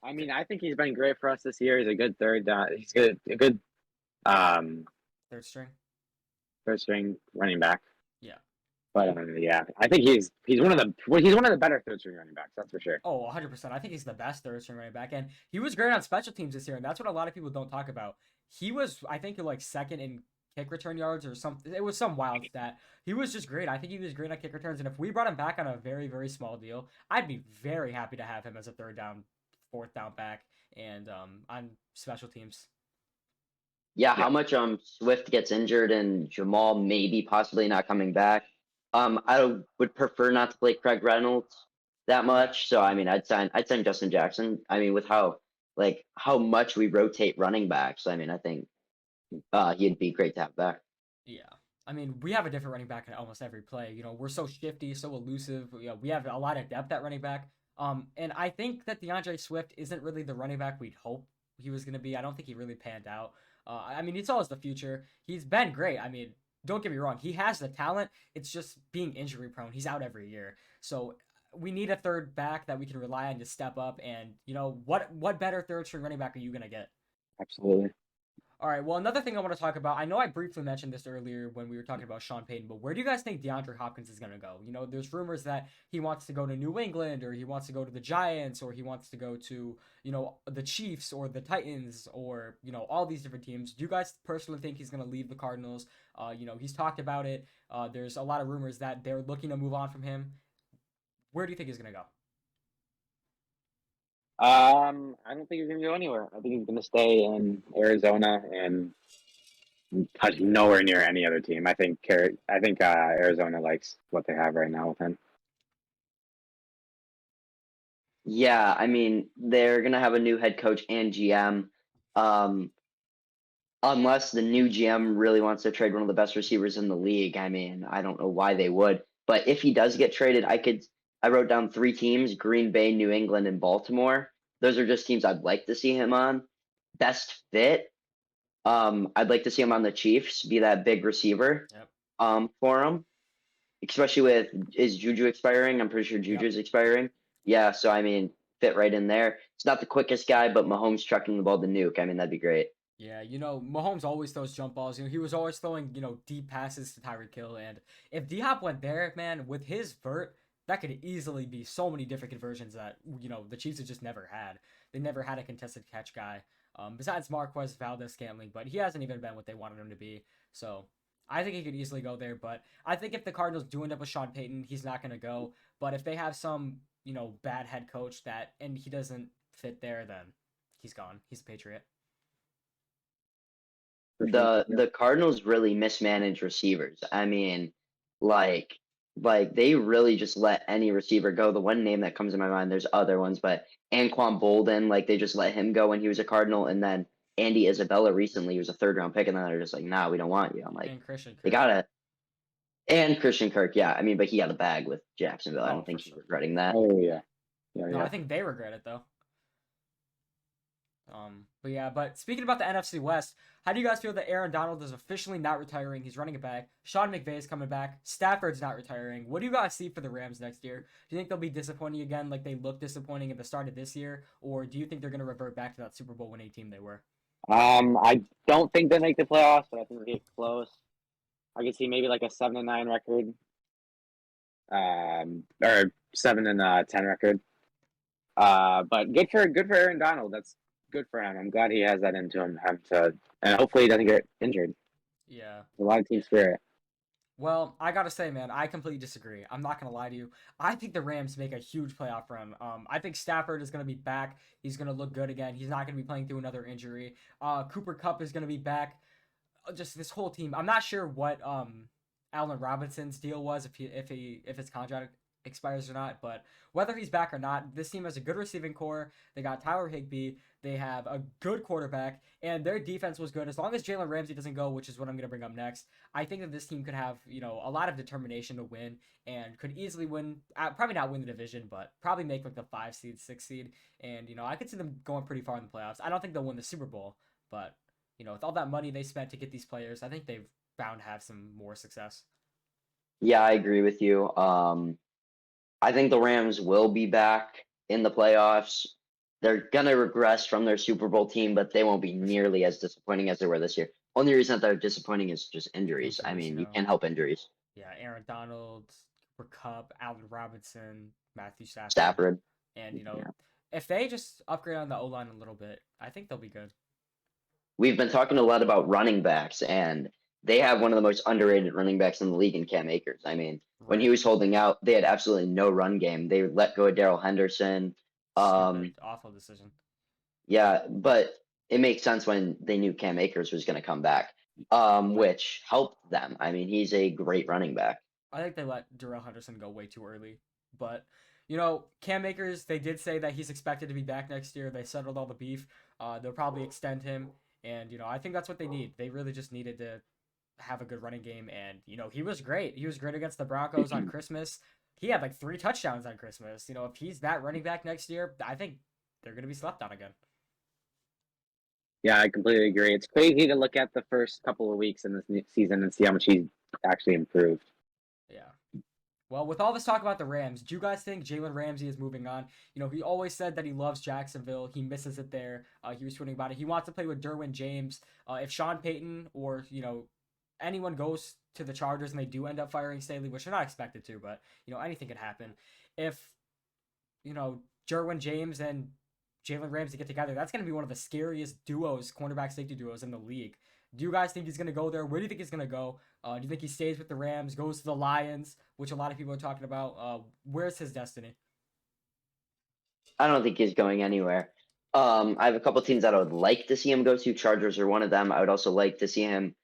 I mean, I think he's been great for us this year. He's a good third down. He's good, a good um Third string? third string running back. Yeah. But yeah, I think he's one of the better third string running backs. That's for sure. Oh, 100%. I think he's the best third string running back. And he was great on special teams this year. And that's what a lot of people don't talk about. He was, I think, like second in kick return yards or something. It was some wild stat. He was just great. I think he was great on kick returns. And if we brought him back on a very, very small deal, I'd be very happy to have him as a third down, fourth down back and on special teams. Yeah, Yeah. how much Swift gets injured and Jamal maybe possibly not coming back. I would prefer not to play Craig Reynolds that Yeah. much. So I mean I'd sign Justin Jackson. I mean with how much we rotate running backs, I mean I think he'd be great to have back. Yeah. I mean, we have a different running back in almost every play. We're so shifty, so elusive. We have a lot of depth at running back. And I think that DeAndre Swift isn't really the running back we'd hope he was going to be. I don't think he really panned out. I mean, it's always the future. He's been great. I mean, don't get me wrong. He has the talent. It's just being injury prone. He's out every year. So we need a third back that we can rely on to step up. And, what better third string running back are you going to get? Absolutely. All right. Well, another thing I want to talk about. I know I briefly mentioned this earlier when we were talking about Sean Payton, but where do you guys think DeAndre Hopkins is going to go? There's rumors that he wants to go to New England, or he wants to go to the Giants, or he wants to go to the Chiefs or the Titans, or all these different teams. Do you guys personally think he's going to leave the Cardinals? He's talked about it. There's a lot of rumors that they're looking to move on from him. Where do you think he's going to go? I don't think he's gonna go anywhere. I think he's gonna stay in Arizona and touch nowhere near any other team. I think Arizona likes what they have right now with him. Yeah, I mean they're gonna have a new head coach and GM. Um, unless the new GM really wants to trade one of the best receivers in the league. I mean, I don't know why they would. But if he does get traded, I wrote down three teams: Green Bay, New England, and Baltimore. Those are just teams I'd like to see him on. Best fit. I'd like to see him on the Chiefs, be that big receiver. Yep. For him. Especially with is Juju expiring? I'm pretty sure Yep. Juju's expiring. Yeah, so I mean, fit right in there. It's not the quickest guy, but Mahomes trucking the ball to nuke. I mean, that'd be great. Yeah, Mahomes always throws jump balls. He was always throwing, deep passes to Tyreek Hill. And if D-Hop went there, man, with his vert, that could easily be so many different conversions that, the Chiefs have just never had. They never had a contested catch guy, besides Marquez Valdez-Scantling, but he hasn't even been what they wanted him to be. So I think he could easily go there. But I think if the Cardinals do end up with Sean Payton, he's not going to go. But if they have some, bad head coach and he doesn't fit there, then he's gone. He's a Patriot. For sure. The Cardinals really mismanage receivers. I mean, like they really just let any receiver go. The one name that comes to my mind, there's other ones, but Anquan Bolden, like they just let him go when he was a Cardinal, and then Andy Isabella recently he was a third round pick, and then they're just like, nah, we don't want you. I'm like, And Christian they Kirk. gotta and Christian Kirk, yeah. I mean, but he got a bag with Jacksonville. I Oh, don't for think he's sure. regretting that. Oh yeah, yeah, No, yeah. I think they regret it though. But yeah, but speaking about the NFC West, how do you guys feel that Aaron Donald is officially not retiring? He's running it back. Sean McVay is coming back. Stafford's not retiring. What do you guys see for the Rams next year? Do you think they'll be disappointing again, like they looked disappointing at the start of this year, or do you think they're going to revert back to that Super Bowl winning team they were? I don't think they make the playoffs, but I think they get close. I could see maybe like a 7-9 record, or 7-10 record. But good for Aaron Donald. That's good for him. I'm glad he has that into him. And hopefully he doesn't get injured. Yeah. A lot of team spirit. Well, I gotta say, man, I completely disagree. I'm not gonna lie to you. I think the Rams make a huge playoff run. I think Stafford is gonna be back. He's gonna look good again. He's not gonna be playing through another injury. Cooper Cup is gonna be back. Just this whole team. I'm not sure what Allen Robinson's deal was if his contract expires or not, but whether he's back or not, this team has a good receiving core. They got Tyler Higbee. They have a good quarterback, and their defense was good. As long as Jalen Ramsey doesn't go, which is what I'm going to bring up next, I think that this team could have a lot of determination to win and could easily win. Probably not win the division, but probably make like the 5 seed, 6 seed, and I could see them going pretty far in the playoffs. I don't think they'll win the Super Bowl, but with all that money they spent to get these players, I think they've bound to have some more success. Yeah, I agree with you. I think the Rams will be back in the playoffs. They're gonna regress from their Super Bowl team, but they won't be nearly as disappointing as they were this year. Only reason that they're disappointing is just injuries. I Injuries, mean, you can't help injuries. Yeah, Aaron Donald, Cooper Cup, Allen Robinson, Matthew Stafford, Stafford. and Yeah. if they just upgrade on the O line a little bit, I think they'll be good. We've been talking a lot about running backs, and they have one of the most underrated running backs in the league in Cam Akers. I mean, when he Right. was holding out, they had absolutely no run game. They let go of Daryl Henderson. Stupid, Um, awful decision. yeah, but it makes sense when they knew Cam Akers was going to come back, But which helped them. I mean, he's a great running back. I think they let Darrell Henderson go way too early. But Cam Akers, they did say that he's expected to be back next year. They settled all the beef. They'll probably extend him, and I think that's what they need. They really just needed to have a good running game, and he was great. He was great against the Broncos on Christmas. He had like 3 touchdowns on Christmas. If he's that running back next year, I think they're gonna be slept on again. Yeah, I completely agree. It's crazy to look at the first couple of weeks in this season and see how much he's actually improved. Yeah. Well, with all this talk about the Rams, do you guys think Jalen Ramsey is moving on? He always said that he loves Jacksonville. He misses it there. He was tweeting about it. He wants to play with Derwin James. If Sean Payton or anyone goes to the Chargers and they do end up firing Staley, which they're not expected to, but anything could happen. If Derwin James and Jalen Ramsey get together, that's going to be one of the scariest duos, cornerback safety duos in the league. Do you guys think he's going to go there? Where do you think he's going to go? Do you think he stays with the Rams, goes to the Lions, which a lot of people are talking about? Where's his destiny? I don't think he's going anywhere. I have a couple teams that I would like to see him go to. Chargers are one of them. I would also like to see him.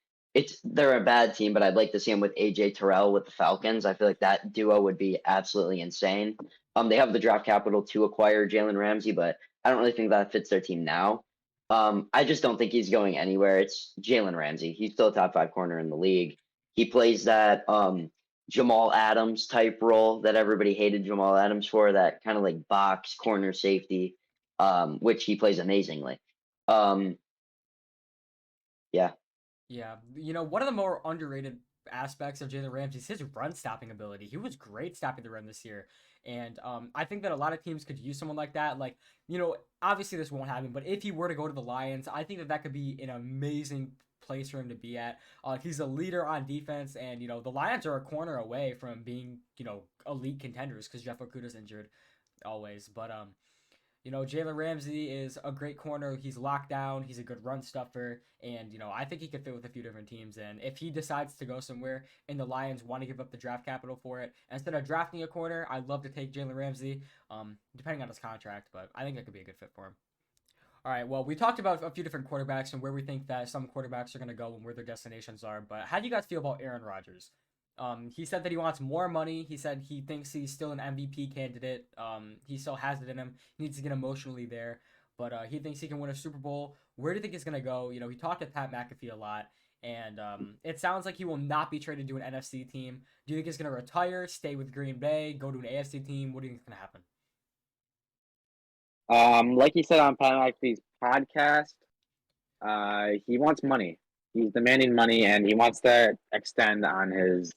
They're a bad team, but I'd like to see him with AJ Terrell with the Falcons. I feel like that duo would be absolutely insane. They have the draft capital to acquire Jalen Ramsey, but I don't really think that fits their team now. I just don't think he's going anywhere. It's Jalen Ramsey. He's still a top 5 corner in the league. He plays that Jamal Adams type role that everybody hated Jamal Adams for, that kind of like box corner safety, which he plays amazingly. Um, yeah. Yeah, one of the more underrated aspects of Jalen Ramsey is his run stopping ability. He was great stopping the run this year, and I think that a lot of teams could use someone like that. Like, obviously this won't happen, but if he were to go to the Lions, I think that could be an amazing place for him to be at. He's a leader on defense, and the Lions are a corner away from being elite contenders because Jeff Okudah's injured always, but Jalen Ramsey is a great corner. He's locked down. He's a good run stuffer. And, I think he could fit with a few different teams. And if he decides to go somewhere and the Lions want to give up the draft capital for it, instead of drafting a corner, I'd love to take Jalen Ramsey, depending on his contract. But I think that could be a good fit for him. All right. Well, we talked about a few different quarterbacks and where we think that some quarterbacks are going to go and where their destinations are. But how do you guys feel about Aaron Rodgers? He said that he wants more money. He said he thinks he's still an MVP candidate. He still has it in him. He needs to get emotionally there, but he thinks he can win a Super Bowl. Where do you think he's gonna go? He talked to Pat McAfee a lot, and it sounds like he will not be traded to an NFC team. Do you think he's gonna retire, stay with Green Bay, go to an AFC team? What do you think is gonna happen? Like he said on Pat McAfee's podcast, he wants money. He's demanding money, and he wants to extend on his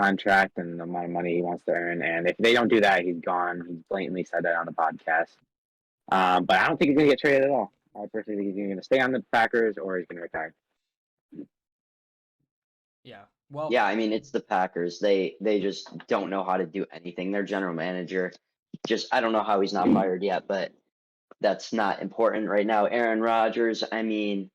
contract and the amount of money he wants to earn. And if they don't do that, he's gone. He blatantly said that on the podcast. But I don't think he's going to get traded at all. I personally think he's going to stay on the Packers or he's going to retire. Yeah. Well, Yeah, I mean it's the Packers. They just don't know how to do anything. Their general manager, just I don't know how he's not fired yet, but that's not important right now. Aaron Rodgers, I mean,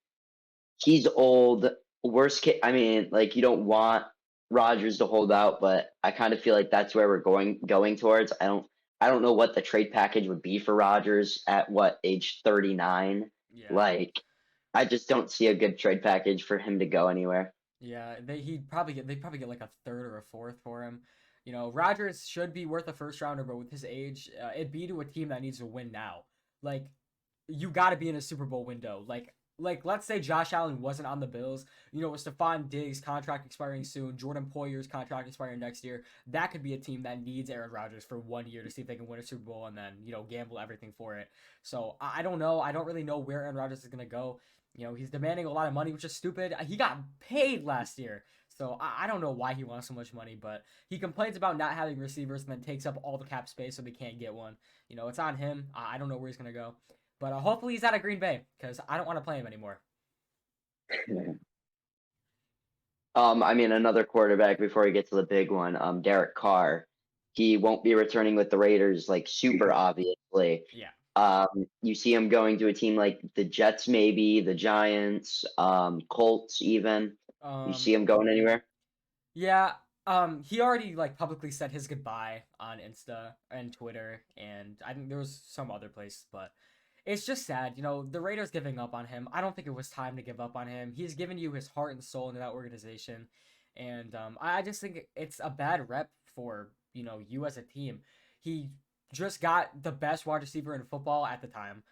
he's old. Worst case, I mean, like you don't want Rodgers to hold out, but I kind of feel like that's where we're going towards. I don't know what the trade package would be for Rodgers at what age 39. yeah. Like, I just don't see a good trade package for him to go anywhere. Yeah, they'd probably get like a third or a fourth for him. You know, Rodgers should be worth a first rounder, but with his age, it'd be to a team that needs to win now. Like, you got to be in a Super Bowl window. Like let's say Josh Allen wasn't on the Bills. You know, with Stephon Diggs' contract expiring soon, Jordan Poyer's contract expiring next year, that could be a team that needs Aaron Rodgers for 1 year to see if they can win a Super Bowl and then, you know, gamble everything for it. So I don't know. I don't really know where Aaron Rodgers is going to go. You know, he's demanding a lot of money, which is stupid. He got paid last year. So I don't know why he wants so much money, but he complains about not having receivers and then takes up all the cap space so they can't get one. You know, it's on him. I don't know where he's going to go. But hopefully he's out of Green Bay because I don't want to play him anymore. I mean, another quarterback before we get to the big one, Derek Carr. He won't be returning with the Raiders, like super obviously. Yeah. You see him going to a team like the Jets, maybe the Giants, Colts, even. You see him going anywhere? Yeah. He already like publicly said his goodbye on Insta and Twitter, and I think there was some other place, but it's just sad. You know, the Raiders giving up on him. I don't think it was time to give up on him. He's given you his heart and soul into that organization, and I just think it's a bad rep for you as a team. He just got the best wide receiver in football at the time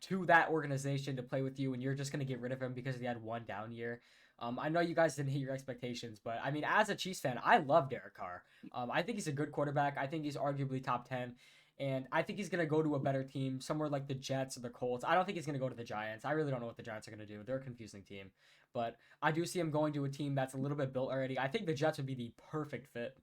to that organization to play with you, and you're just gonna get rid of him because he had one down year. I know you guys didn't hit your expectations, but I mean, as a Chiefs fan, I love Derek Carr. I think he's a good quarterback. I think he's arguably top 10. And I think he's going to go to a better team, somewhere like the Jets or the Colts. I don't think he's going to go to the Giants. I really don't know what the Giants are going to do. They're a confusing team. But I do see him going to a team that's a little bit built already. I think the Jets would be the perfect fit.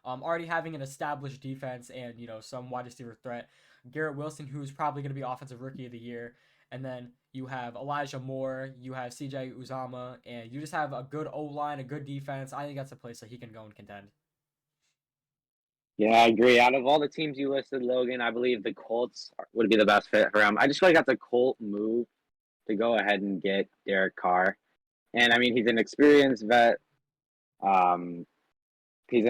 Already having an established defense and, some wide receiver threat. Garrett Wilson, who's probably going to be Offensive Rookie of the Year. And then you have Elijah Moore, you have CJ Uzama, and you just have a good O-line, a good defense. I think that's a place that he can go and contend. Yeah, I agree. Out of all the teams you listed, Logan, I believe the Colts would be the best fit for him. I just feel like that's a Colt move to go ahead and get Derek Carr. And I mean, he's an experienced vet. And he's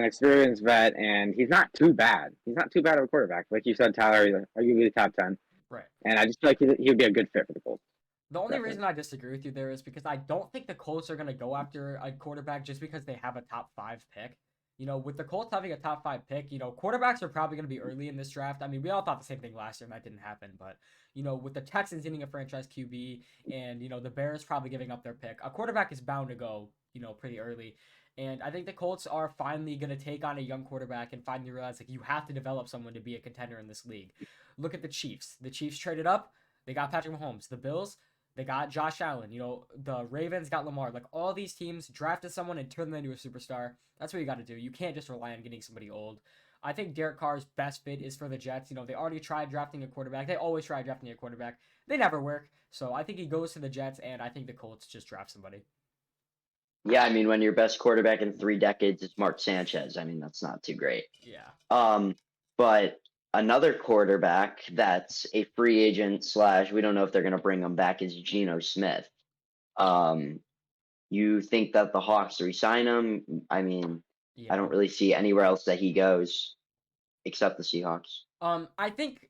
not too bad. He's not too bad of a quarterback. Like you said, Tyler, he's arguably top 10. Right. And I just feel like he would be a good fit for the Colts. The only reason I disagree with you there is because I don't think the Colts are going to go after a quarterback just because they have a top 5 pick. With the Colts having a top 5 pick, quarterbacks are probably going to be early in this draft. I mean, we all thought the same thing last year, and that didn't happen. But, with the Texans getting a franchise QB and, the Bears probably giving up their pick, a quarterback is bound to go, pretty early. And I think the Colts are finally going to take on a young quarterback and finally realize, like, you have to develop someone to be a contender in this league. Look at the Chiefs. The Chiefs traded up. They got Patrick Mahomes. The Bills, they got Josh Allen. The Ravens got Lamar. Like, all these teams drafted someone and turned them into a superstar. That's what you got to do. You can't just rely on getting somebody old. I think Derek Carr's best fit is for the Jets. They already tried drafting a quarterback. They always try drafting a quarterback. They never work. So I think he goes to the Jets, and I think the Colts just draft somebody. Yeah, I mean, when your best quarterback in 3 decades is Mark Sanchez, I mean, that's not too great. Yeah. But another quarterback that's a free agent / we don't know if they're going to bring him back is Geno Smith. You think that the Hawks re-sign him? I mean, Yeah. I don't really see anywhere else that he goes except the Seahawks. I think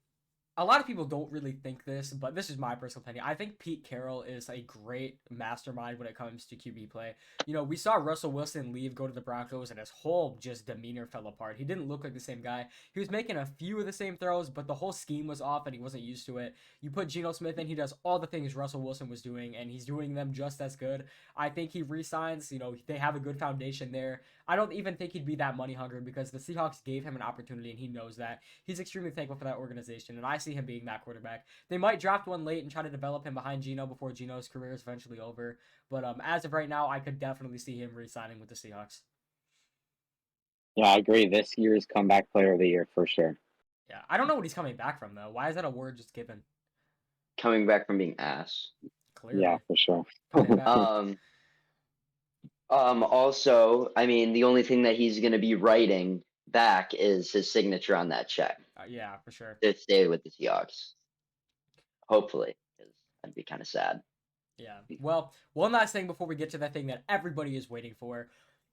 a lot of people don't really think this, but this is my personal opinion. I think Pete Carroll is a great mastermind when it comes to QB play. We saw Russell Wilson leave, go to the Broncos, and his whole just demeanor fell apart. He didn't look like the same guy. He was making a few of the same throws, but the whole scheme was off and he wasn't used to it. You put Geno Smith in, he does all the things Russell Wilson was doing, and he's doing them just as good. I think he re-signs. They have a good foundation there. I don't even think he'd be that money hungry because the Seahawks gave him an opportunity and he knows that. He's extremely thankful for that organization, and I see see him being that quarterback. They might draft one late and try to develop him behind Geno before Geno's career is eventually over. But as of right now, I could definitely see him re-signing with the Seahawks. Yeah, I agree. This year's comeback player of the year for sure. Yeah, I don't know what he's coming back from though. Why is that a word just given? Coming back from being ass. Clearly, Yeah, for sure. coming back. Also, I mean, the only thing that he's going to be writing back is his signature on that check Yeah, for sure. to stay with the Seahawks. Hopefully, because that'd be kind of sad. Yeah. Well, one last thing before we get to that thing that everybody is waiting for.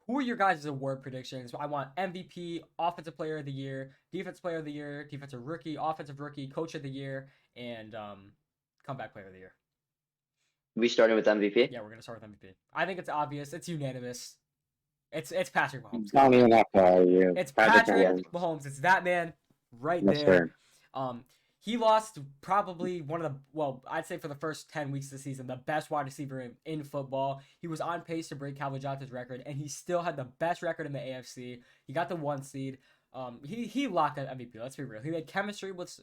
Who are your guys' award predictions? I want MVP, Offensive Player of the Year, Defensive Player of the Year, Defensive Rookie, Offensive Rookie, Coach of the Year, and Comeback Player of the Year. We starting with MVP? Yeah, we're gonna start with MVP. I think it's obvious. It's unanimous. It's Patrick Mahomes. Don't even have to argue. It's Patrick Mahomes. It's that man right Yes, there. sir. He lost probably one of the, well, I'd say for the first 10 weeks of the season, the best wide receiver in football. He was on pace to break Calvin Johnson's record, and he still had the best record in the AFC. He got the 1 seed. He locked up MVP. Let's be real. He had chemistry with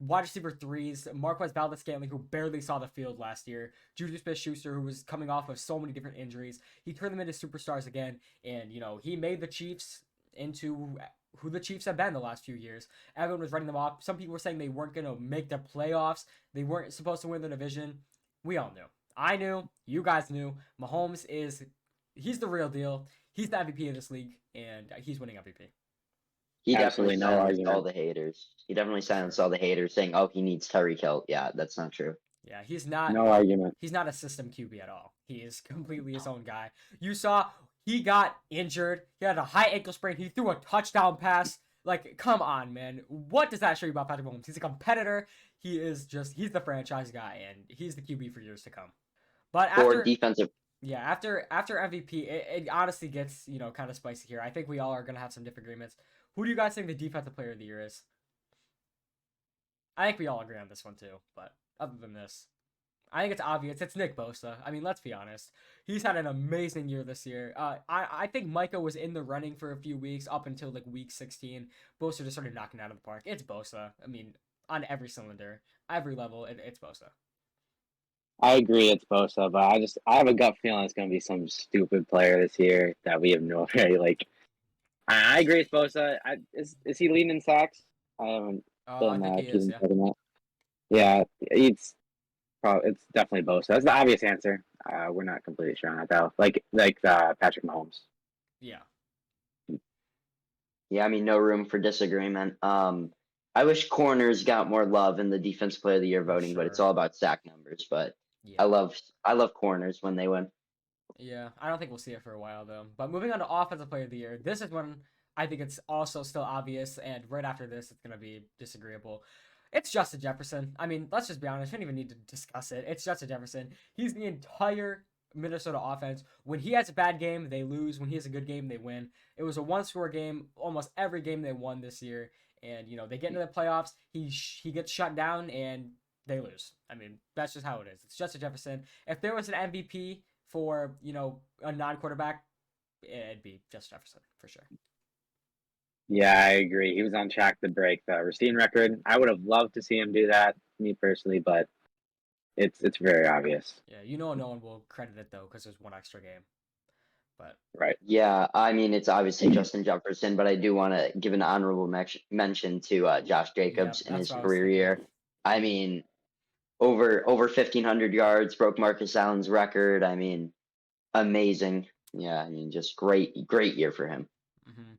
wide receiver threes, Marquez Valdez-Scantling, who barely saw the field last year, Juju Smith-Schuster, who was coming off of so many different injuries. He turned them into superstars again, and, he made the Chiefs into who the Chiefs have been the last few years. Everyone was writing them off. Some people were saying they weren't going to make the playoffs. They weren't supposed to win the division. We all knew. I knew. You guys knew. Mahomes he's the real deal. He's the MVP of this league, and he's winning MVP. He Absolutely definitely no silenced argument. all the haters. He definitely silenced all the haters saying, "Oh, he needs Tyreek Hill." Yeah, that's not true. Yeah, he's not. No argument. He's not a system QB at all. He is completely his own guy. You saw he got injured. He had a high ankle sprain. He threw a touchdown pass. Like, come on, man. What does that show you about Patrick Mahomes? He's a competitor. He's the franchise guy, and he's the QB for years to come. But For defensive, after MVP, it honestly gets, kind of spicy here. I think we all are going to have some different agreements. Who do you guys think the defensive player of the year is? I think we all agree on this one too, but other than this, I think it's obvious. It's Nick Bosa. I mean, let's be honest. He's had an amazing year this year. I think Micah was in the running for a few weeks up until like week 16. Bosa just started knocking it out of the park. It's Bosa. I mean, on every cylinder, every level, it's Bosa. I agree, it's Bosa, but I have a gut feeling it's going to be some stupid player this year that we have no idea. Like, I agree, it's Bosa. Is he leading in sacks? I haven't. I think he is. Yeah. Yeah, it's definitely Bosa. That's the obvious answer. We're not completely sure on that though. Like Patrick Mahomes. Yeah. Yeah, I mean, no room for disagreement. I wish corners got more love in the defensive player of the year voting, but it's all about sack numbers. But yeah. I love corners when they win. Yeah, I don't think we'll see it for a while though. But moving on to offensive player of the year, this is one I think it's also still obvious, and right after this, it's gonna be disagreeable. It's Justin Jefferson. I mean, let's just be honest. We don't even need to discuss it. It's Justin Jefferson. He's the entire Minnesota offense. When he has a bad game, they lose. When he has a good game, they win. It was a one-score game almost every game they won this year. And, they get into the playoffs. He gets shut down, and they lose. I mean, that's just how it is. It's Justin Jefferson. If there was an MVP for, a non-quarterback, it'd be Justin Jefferson for sure. Yeah, I agree. He was on track to break the receiving record. I would have loved to see him do that, me personally, but it's very obvious. Yeah, no one will credit it though because there's one extra game. But right. Yeah, I mean it's obviously Justin Jefferson, but I do want to give an honorable mention to Josh Jacobs in his career year. I mean, over 1,500 yards, broke Marcus Allen's record. I mean, amazing. Yeah, I mean, just great year for him. Mm-hmm.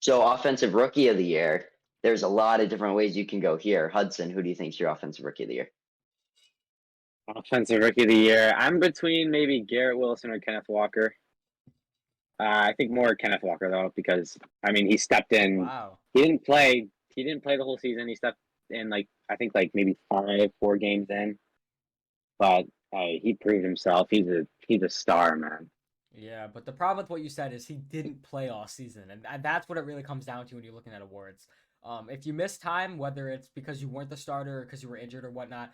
So, offensive rookie of the year. There's a lot of different ways you can go here. Hudson, who do you think is your offensive rookie of the year? Offensive rookie of the year. I'm between maybe Garrett Wilson or Kenneth Walker. I think more Kenneth Walker though, because I mean he stepped in. Wow. He didn't play the whole season. He stepped in I think maybe 4 games in, but he proved himself. He's a star, man. Yeah, but the problem with what you said is he didn't play all season, and that's what it really comes down to when you're looking at awards. If you miss time, whether it's because you weren't the starter or because you were injured or whatnot,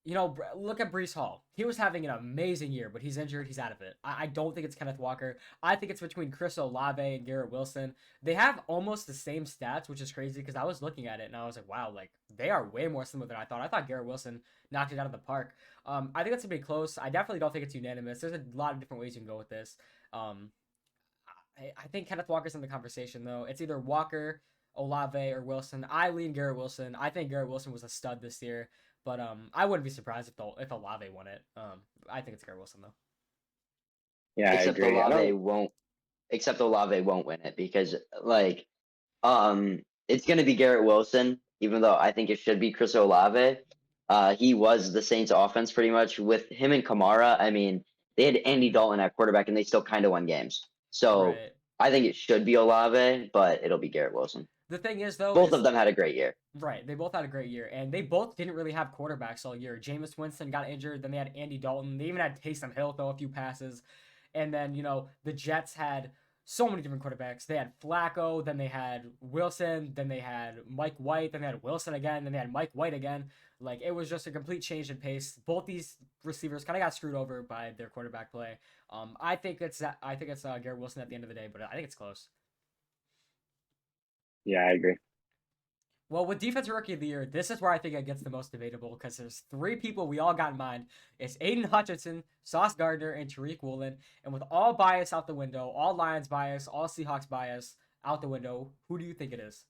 Look at Brees Hall. He was having an amazing year, but he's injured. He's out of it. I don't think it's Kenneth Walker. I think it's between Chris Olave and Garrett Wilson. They have almost the same stats, which is crazy because I was looking at it and I was like, wow, like they are way more similar than I thought. I thought Garrett Wilson knocked it out of the park. I think it's gonna be close. I definitely don't think it's unanimous. There's a lot of different ways you can go with this. Um, I think Kenneth Walker's in the conversation though. It's either Walker, Olave, or Wilson. I lean Garrett Wilson. I think Garrett Wilson was a stud this year, but I wouldn't be surprised if Olave won it. I think it's Garrett Wilson though. Yeah, I Except agree. I Olave don't. won't. Except Olave won't win it because like it's gonna be Garrett Wilson, even though I think it should be Chris Olave. He was the Saints offense pretty much with him and Kamara. I mean, they had Andy Dalton at quarterback and they still kind of won games. So Right. I think it should be Olave, but it'll be Garrett Wilson. The thing is though Both of is them had a great year. right. They both had a great year, and they both didn't really have quarterbacks all year. Jameis Winston got injured. Then they had Andy Dalton. They even had Taysom Hill throw a few passes, and then the Jets had so many different quarterbacks. They had Flacco. Then they had Wilson. Then they had Mike White. Then they had Wilson again. Then they had Mike White again. Like it was just a complete change in pace. Both these receivers kind of got screwed over by their quarterback play. I think it's Garrett Wilson at the end of the day, but I think it's close. Yeah, I agree. Well, with Defensive Rookie of the Year, this is where I think it gets the most debatable because there's three people we all got in mind. It's Aiden Hutchinson, Sauce Gardner, and Tariq Woolen. And with all bias out the window, all Lions bias, all Seahawks bias out the window, who do you think it is?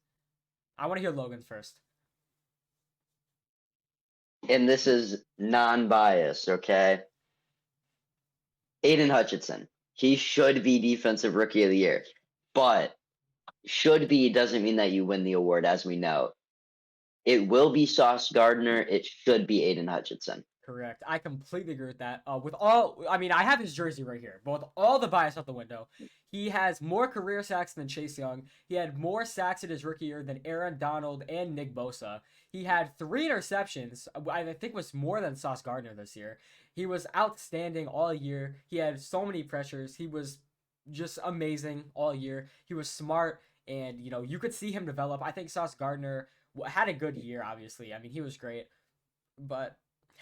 I want to hear Logan's first. And this is non-biased, okay? Aiden Hutchinson. He should be Defensive Rookie of the Year. But should be doesn't mean that you win the award, as we know. It will be Sauce Gardner. It should be Aiden Hutchinson. Correct. I completely agree with that. I have his jersey right here, but with all the bias out the window, he has more career sacks than Chase Young. He had more sacks in his rookie year than Aaron Donald and Nick Bosa. He had 3 interceptions. I think was more than Sauce Gardner this year. He was outstanding all year. He had so many pressures. He was just amazing all year. He was smart, and you could see him develop. I think Sauce Gardner had a good year. Obviously, I mean he was great, but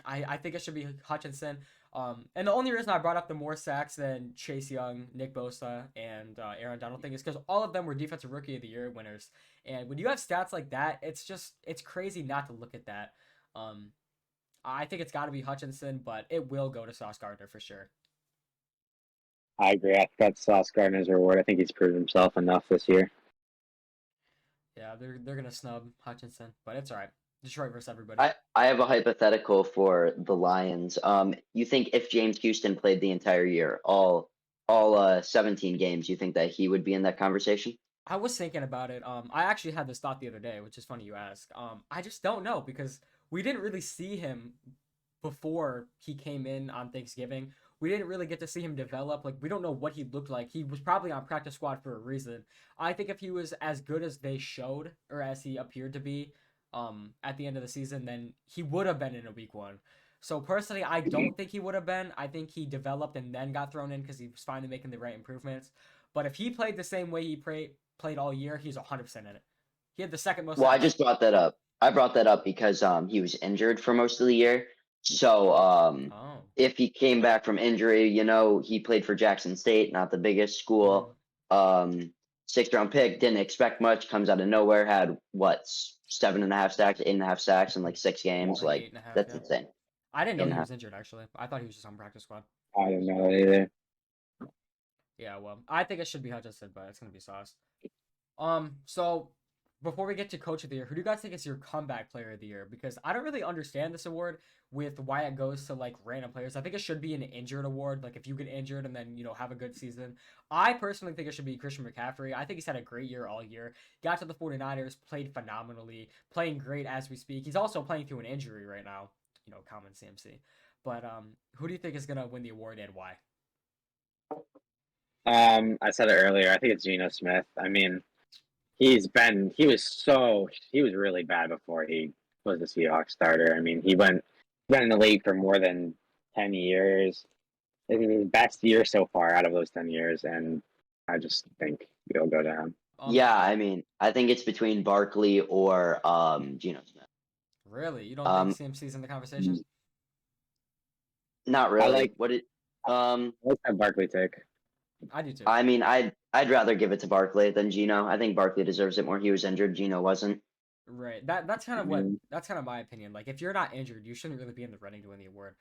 I think it should be Hutchinson. And the only reason I brought up the more sacks than Chase Young, Nick Bosa, and Aaron Donald thing is because all of them were Defensive Rookie of the Year winners. And when you have stats like that, it's crazy not to look at that. I think it's got to be Hutchinson, but it will go to Sauce Gardner for sure. I agree. I think that's Sauce Gardner's reward. I think he's proved himself enough this year. Yeah, they're gonna snub Hutchinson, but it's all right. Detroit versus everybody. I have a hypothetical for the Lions. You think if James Houston played the entire year, all 17 games, you think that he would be in that conversation? I was thinking about it. I actually had this thought the other day, which is funny you ask. I just don't know because we didn't really see him before he came in on Thanksgiving. We didn't really get to see him develop. Like we don't know what he looked like. He was probably on practice squad for a reason. I think if he was as good as they showed or as he appeared to be, at the end of the season, then he would have been in a week 1. So personally, I don't think he would have been. I think he developed and then got thrown in because he was finally making the right improvements. But if he played the same way he played all year, he's 100% in it. He had the second most. Well, I just brought that up. I brought that up because he was injured for most of the year. So Oh. if he came back from injury, he played for Jackson State, not the biggest school. 6th-round pick, didn't expect much, comes out of nowhere, had what 7.5 sacks, 8.5 sacks in like 6 games. Like Like 8.5, that's yeah. insane. I didn't know he 8.5. was injured actually. I thought he was just on practice squad. I don't know either. Yeah, well, I think it should be Hutchinson, but it's gonna be Sauce. So before we get to Coach of the Year, who do you guys think is your comeback player of the year? Because I don't really understand this award with why it goes to like random players. I think it should be an injured award. Like if you get injured and then have a good season. I personally think it should be Christian McCaffrey. I think he's had a great year all year. Got to the 49ers, played phenomenally, playing great as we speak. He's also playing through an injury right now. Common CMC. But who do you think is gonna win the award and why? I said it earlier. I think it's Geno Smith. I mean, he was really bad before he was the Seahawks starter. I mean, he been in the league for more than 10 years. It's his best year so far out of those 10 years, and I just think it'll go to him. Yeah, I mean, I think it's between Barkley or Geno Smith. Really? You don't think CMC's in the conversation? Not I really. like What it let's have Barkley take. I do too. I mean, I'd rather give it to Barkley than Gino. I think Barkley deserves it more. He was injured. Gino wasn't. Right. That's kind of what Mhm. that's kind of my opinion. Like if you're not injured, you shouldn't really be in the running to win the award.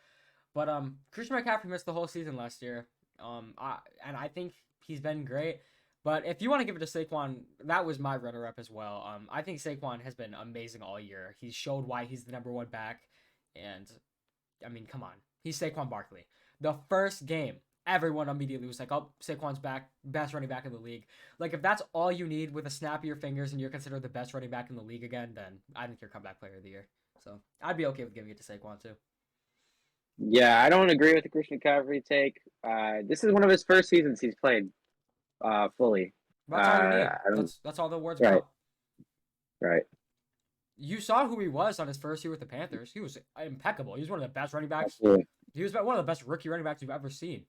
But Christian McCaffrey missed the whole season last year. I think he's been great. But if you want to give it to Saquon, that was my runner-up as well. I think Saquon has been amazing all year. He's showed why he's the number one back, and I mean, come on, he's Saquon Barkley. The first game, everyone immediately was like, "Oh, Saquon's back, best running back in the league." Like, if that's all you need with a snap of your fingers and you're considered the best running back in the league again, then I think you're comeback player of the year. So I'd be okay with giving it to Saquon too. Yeah, I don't agree with the Christian McCaffrey take. This is one of his first seasons he's played fully. That's all you need. I don't. That's all the award's Right, about. right. You saw who he was on his first year with the Panthers. He was impeccable. He was one of the best running backs. Absolutely, He was one of the best rookie running backs you've ever seen.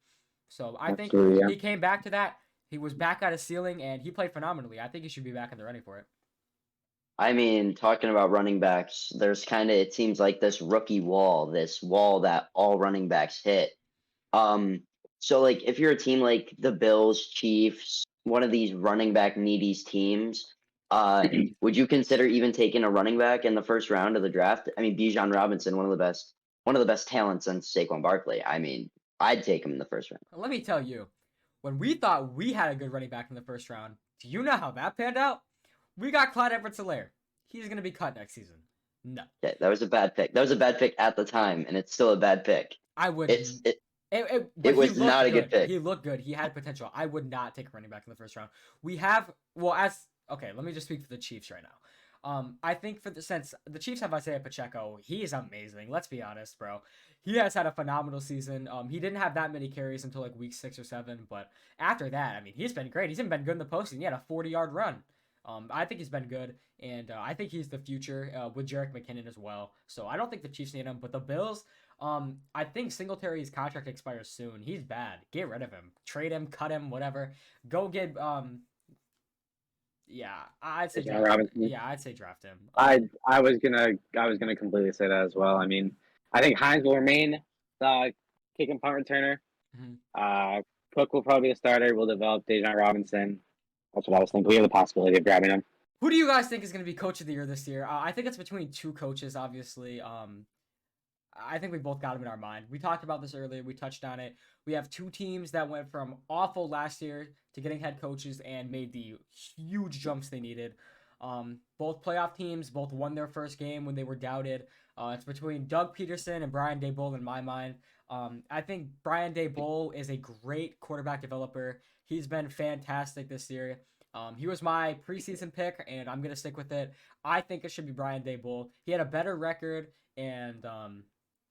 So I think absolutely. Yeah. he came back to that. He was back at his ceiling, and he played phenomenally. I think he should be back in the running for it. I mean, talking about running backs, there's kind of it seems like this wall that all running backs hit. Um, so like if you're a team like the Bills, Chiefs, one of these running back needy teams, would you consider even taking a running back in the first round of the draft? I mean, Bijan Robinson, one of the best talents since Saquon Barkley. I mean, I'd take him in the first round. Let me tell you, when we thought we had a good running back in the first round, do you know how that panned out? We got Clyde Edwards-Helaire. He's going to be cut next season. No. Okay, that was a bad pick. That was a bad pick at the time, and it's still a bad pick. I would. It's it, But it he was looked not a good pick. He looked good. He had potential. I would not take a running back in the first round. We have well as okay. Let me just speak for the Chiefs right now. I think for the since the Chiefs have Isaiah Pacheco, he is amazing. Let's be honest, bro. He has had a phenomenal season. He didn't have that many carries until like week 6 or 7, but after that, I mean, he's been great. He's even been good in the postseason. He had a 40-yard run. I think he's been good, and I think he's the future with Jerick McKinnon as well. So I don't think the Chiefs need him, but the Bills. I think Singletary's contract expires soon. He's bad. Get rid of him. Trade him. Cut him. Whatever. Go get. Yeah, I'd say Bijan draft. Robinson. Yeah, I'd say draft him. I was gonna completely say that as well. I mean, I think Hines will remain the kick and punt returner. Mhm. Cook will probably be the starter. We'll develop Dejan Robinson. That's what I was thinking. We have the possibility of grabbing him. Who do you guys think is going to be coach of the year this year? I think it's between two coaches, obviously. I think we both got them in our mind. We talked about this earlier. We touched on it. We have two teams that went from awful last year to getting head coaches and made the huge jumps they needed. Both playoff teams both won their first game when they were doubted. It's between Doug Peterson and Brian Daboll in my mind. I think Brian Daboll is a great quarterback developer. He's been fantastic this year. He was my preseason pick, and I'm gonna stick with it. I think it should be Brian Daboll. He had a better record, and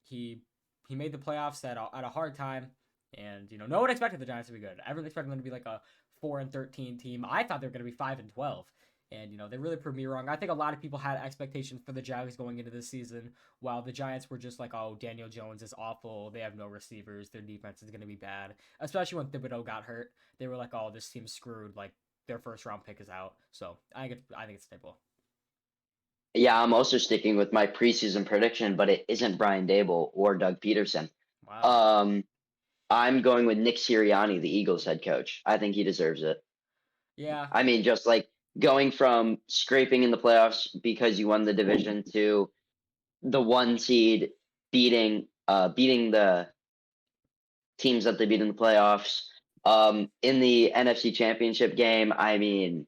he he made the playoffs at a hard time, and no one expected the Giants to be good. Everyone expected them to be like a 4-13 team. I thought they were going to be 5-12, and they really proved me wrong. I think a lot of people had expectations for the Jags going into this season, while the Giants were just like, oh, Daniel Jones is awful. They have no receivers. Their defense is going to be bad, especially when Thibodeau got hurt. They were like, oh, this team's screwed. Like their first round pick is out. So I think it's Daboll. Yeah, I'm also sticking with my preseason prediction, but it isn't Brian Dable or Doug Peterson. Wow. I'm going with Nick Sirianni, the Eagles head coach. I think he deserves it. Yeah. I mean, just like going from scraping in the playoffs because you won the division to the 1 seed beating the teams that they beat in the playoffs. In the NFC Championship game, I mean,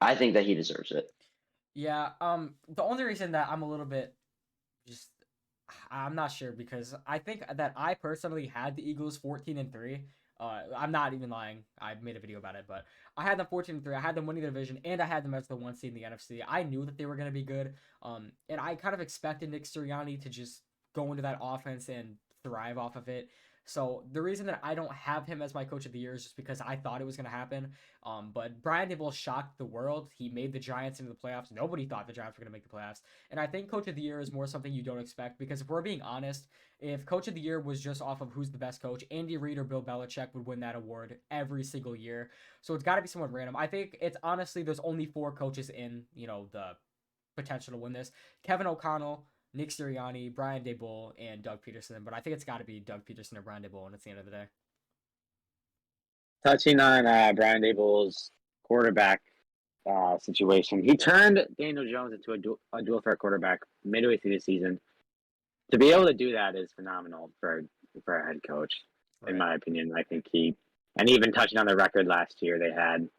I think that he deserves it. Yeah. The only reason that I'm a little bit just I'm not sure because I think that I personally had the Eagles 14-3. I'm not even lying. I made a video about it, but I had them 14-3. I had them winning the division, and I had them as the 1 seed in the NFC. I knew that they were going to be good. And I kind of expected Nick Sirianni to just go into that offense and thrive off of it. So the reason that I don't have him as my coach of the year is just because I thought it was going to happen. But Brian Daboll shocked the world. He made the Giants into the playoffs. Nobody thought the Giants were going to make the playoffs. And I think coach of the year is more something you don't expect because if we're being honest, if coach of the year was just off of who's the best coach, Andy Reid or Bill Belichick would win that award every single year. So it's got to be someone random. I think it's honestly there's only 4 coaches in, the potential to win this. Kevin O'Connell, Nick Sirianni, Brian Daboll, and Doug Peterson. But I think it's got to be Doug Peterson or Brian Daboll, and it's the end of the day. Touching on Brian Daboll's quarterback situation, he turned Daniel Jones into a dual threat quarterback midway through the season. To be able to do that is phenomenal for a head coach, in my opinion. I think and even touching on the record last year, they had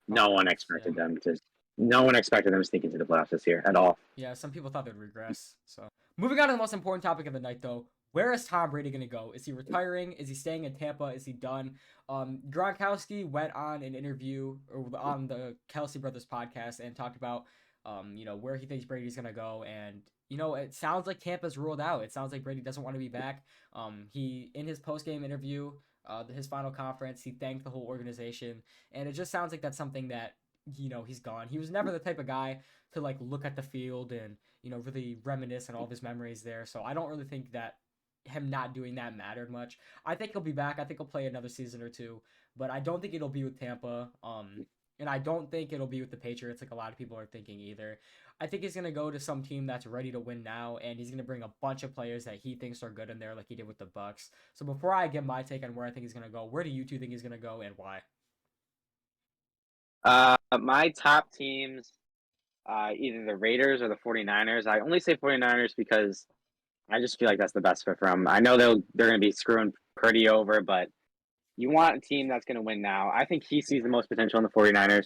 no one expected them to sneak into the playoffs this year at all. Yeah, some people thought they'd regress. So moving on to the most important topic of the night, though. Where is Tom Brady going to go? Is he retiring? Is he staying in Tampa? Is he done? Gronkowski went on an interview on the Kelsey Brothers podcast and talked about, where he thinks Brady's going to go. And, it sounds like Tampa's ruled out. It sounds like Brady doesn't want to be back. He, in his post-game interview, his final conference, he thanked the whole organization. And it just sounds like that's something that, he's gone. He was never the type of guy to, look at the field and, really reminisce on all of his memories there. So I don't really think that him not doing that mattered much. I think he'll be back. I think he'll play another season or two, but I don't think it'll be with Tampa. And I don't think it'll be with the Patriots like a lot of people are thinking either. I think he's going to go to some team that's ready to win now, and he's going to bring a bunch of players that he thinks are good in there like he did with the Bucks. So before I give my take on where I think he's going to go, where do you two think he's going to go and why? My top teams, either the Raiders or the 49ers. I only say 49ers because I just feel like that's the best fit for them. I know they're going to be screwing Purdy over, but you want a team that's going to win now. I think he sees the most potential in the 49ers.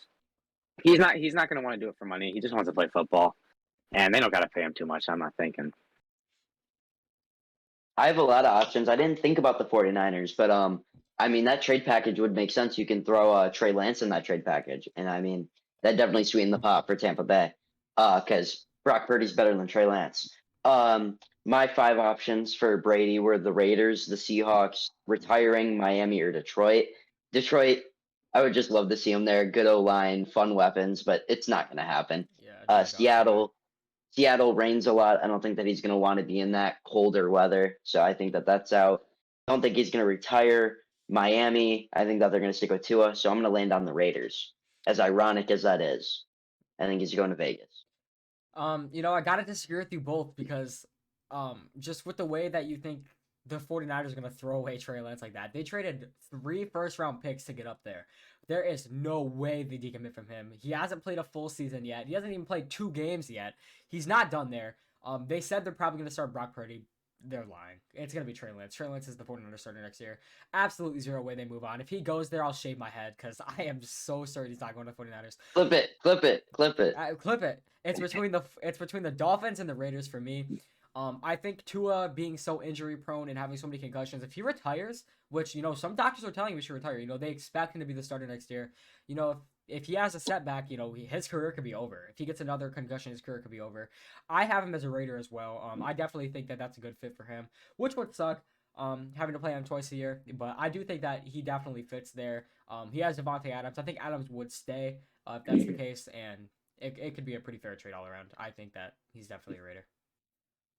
He's not going to want to do it for money. He just wants to play football, and they don't got to pay him too much, I'm not thinking. I have a lot of options. I didn't think about the 49ers, but that trade package would make sense. You can throw Trey Lance in that trade package, and that definitely sweetened the pot for Tampa Bay, because Brock Purdy's better than Trey Lance. My 5 options for Brady were the Raiders, the Seahawks, retiring, Miami, or Detroit. Detroit, I would just love to see him there. Good O-line, fun weapons, but it's not going to happen. Yeah, Seattle rains a lot. I don't think that he's going to want to be in that colder weather, so I think that that's out. I don't think he's going to retire. Miami, I think that they're going to stick with Tua, so I'm going to land on the Raiders. As ironic as that is, I think he's going to Vegas. I got to disagree with you both because just with the way that you think the 49ers are going to throw away Trey Lance like that. They traded 3 first-round picks to get up there. There is no way they decommit from him. He hasn't played a full season yet. He hasn't even played 2 games yet. He's not done there. They said they're probably going to start Brock Purdy. They're lying. It's going to be Trey Lance. Trey Lance is the 49ers starter next year. Absolutely zero way they move on. If he goes there, I'll shave my head because I am so certain he's not going to 49ers. Clip it. Clip it. It's between the Dolphins and the Raiders for me. I think Tua being so injury prone and having so many concussions, if he retires, which, some doctors are telling him he should retire, they expect him to be the starter next year. If he has a setback, his career could be over. If he gets another concussion, his career could be over. I have him as a Raider as well. I definitely think that that's a good fit for him, which would suck, having to play him twice a year. But I do think that he definitely fits there. He has Devontae Adams. I think Adams would stay if that's the case, and it could be a pretty fair trade all around. I think that he's definitely a Raider.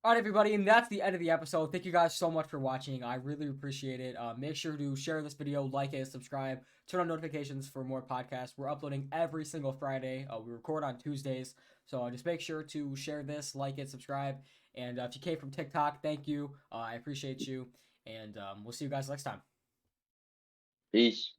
All right, everybody, and that's the end of the episode. Thank you guys so much for watching. I really appreciate it. Make sure to share this video, like it, subscribe, turn on notifications for more podcasts. We're uploading every single Friday. We record on Tuesdays, so just make sure to share this, like it, subscribe. And if you came from TikTok, thank you. I appreciate you, and we'll see you guys next time. Peace.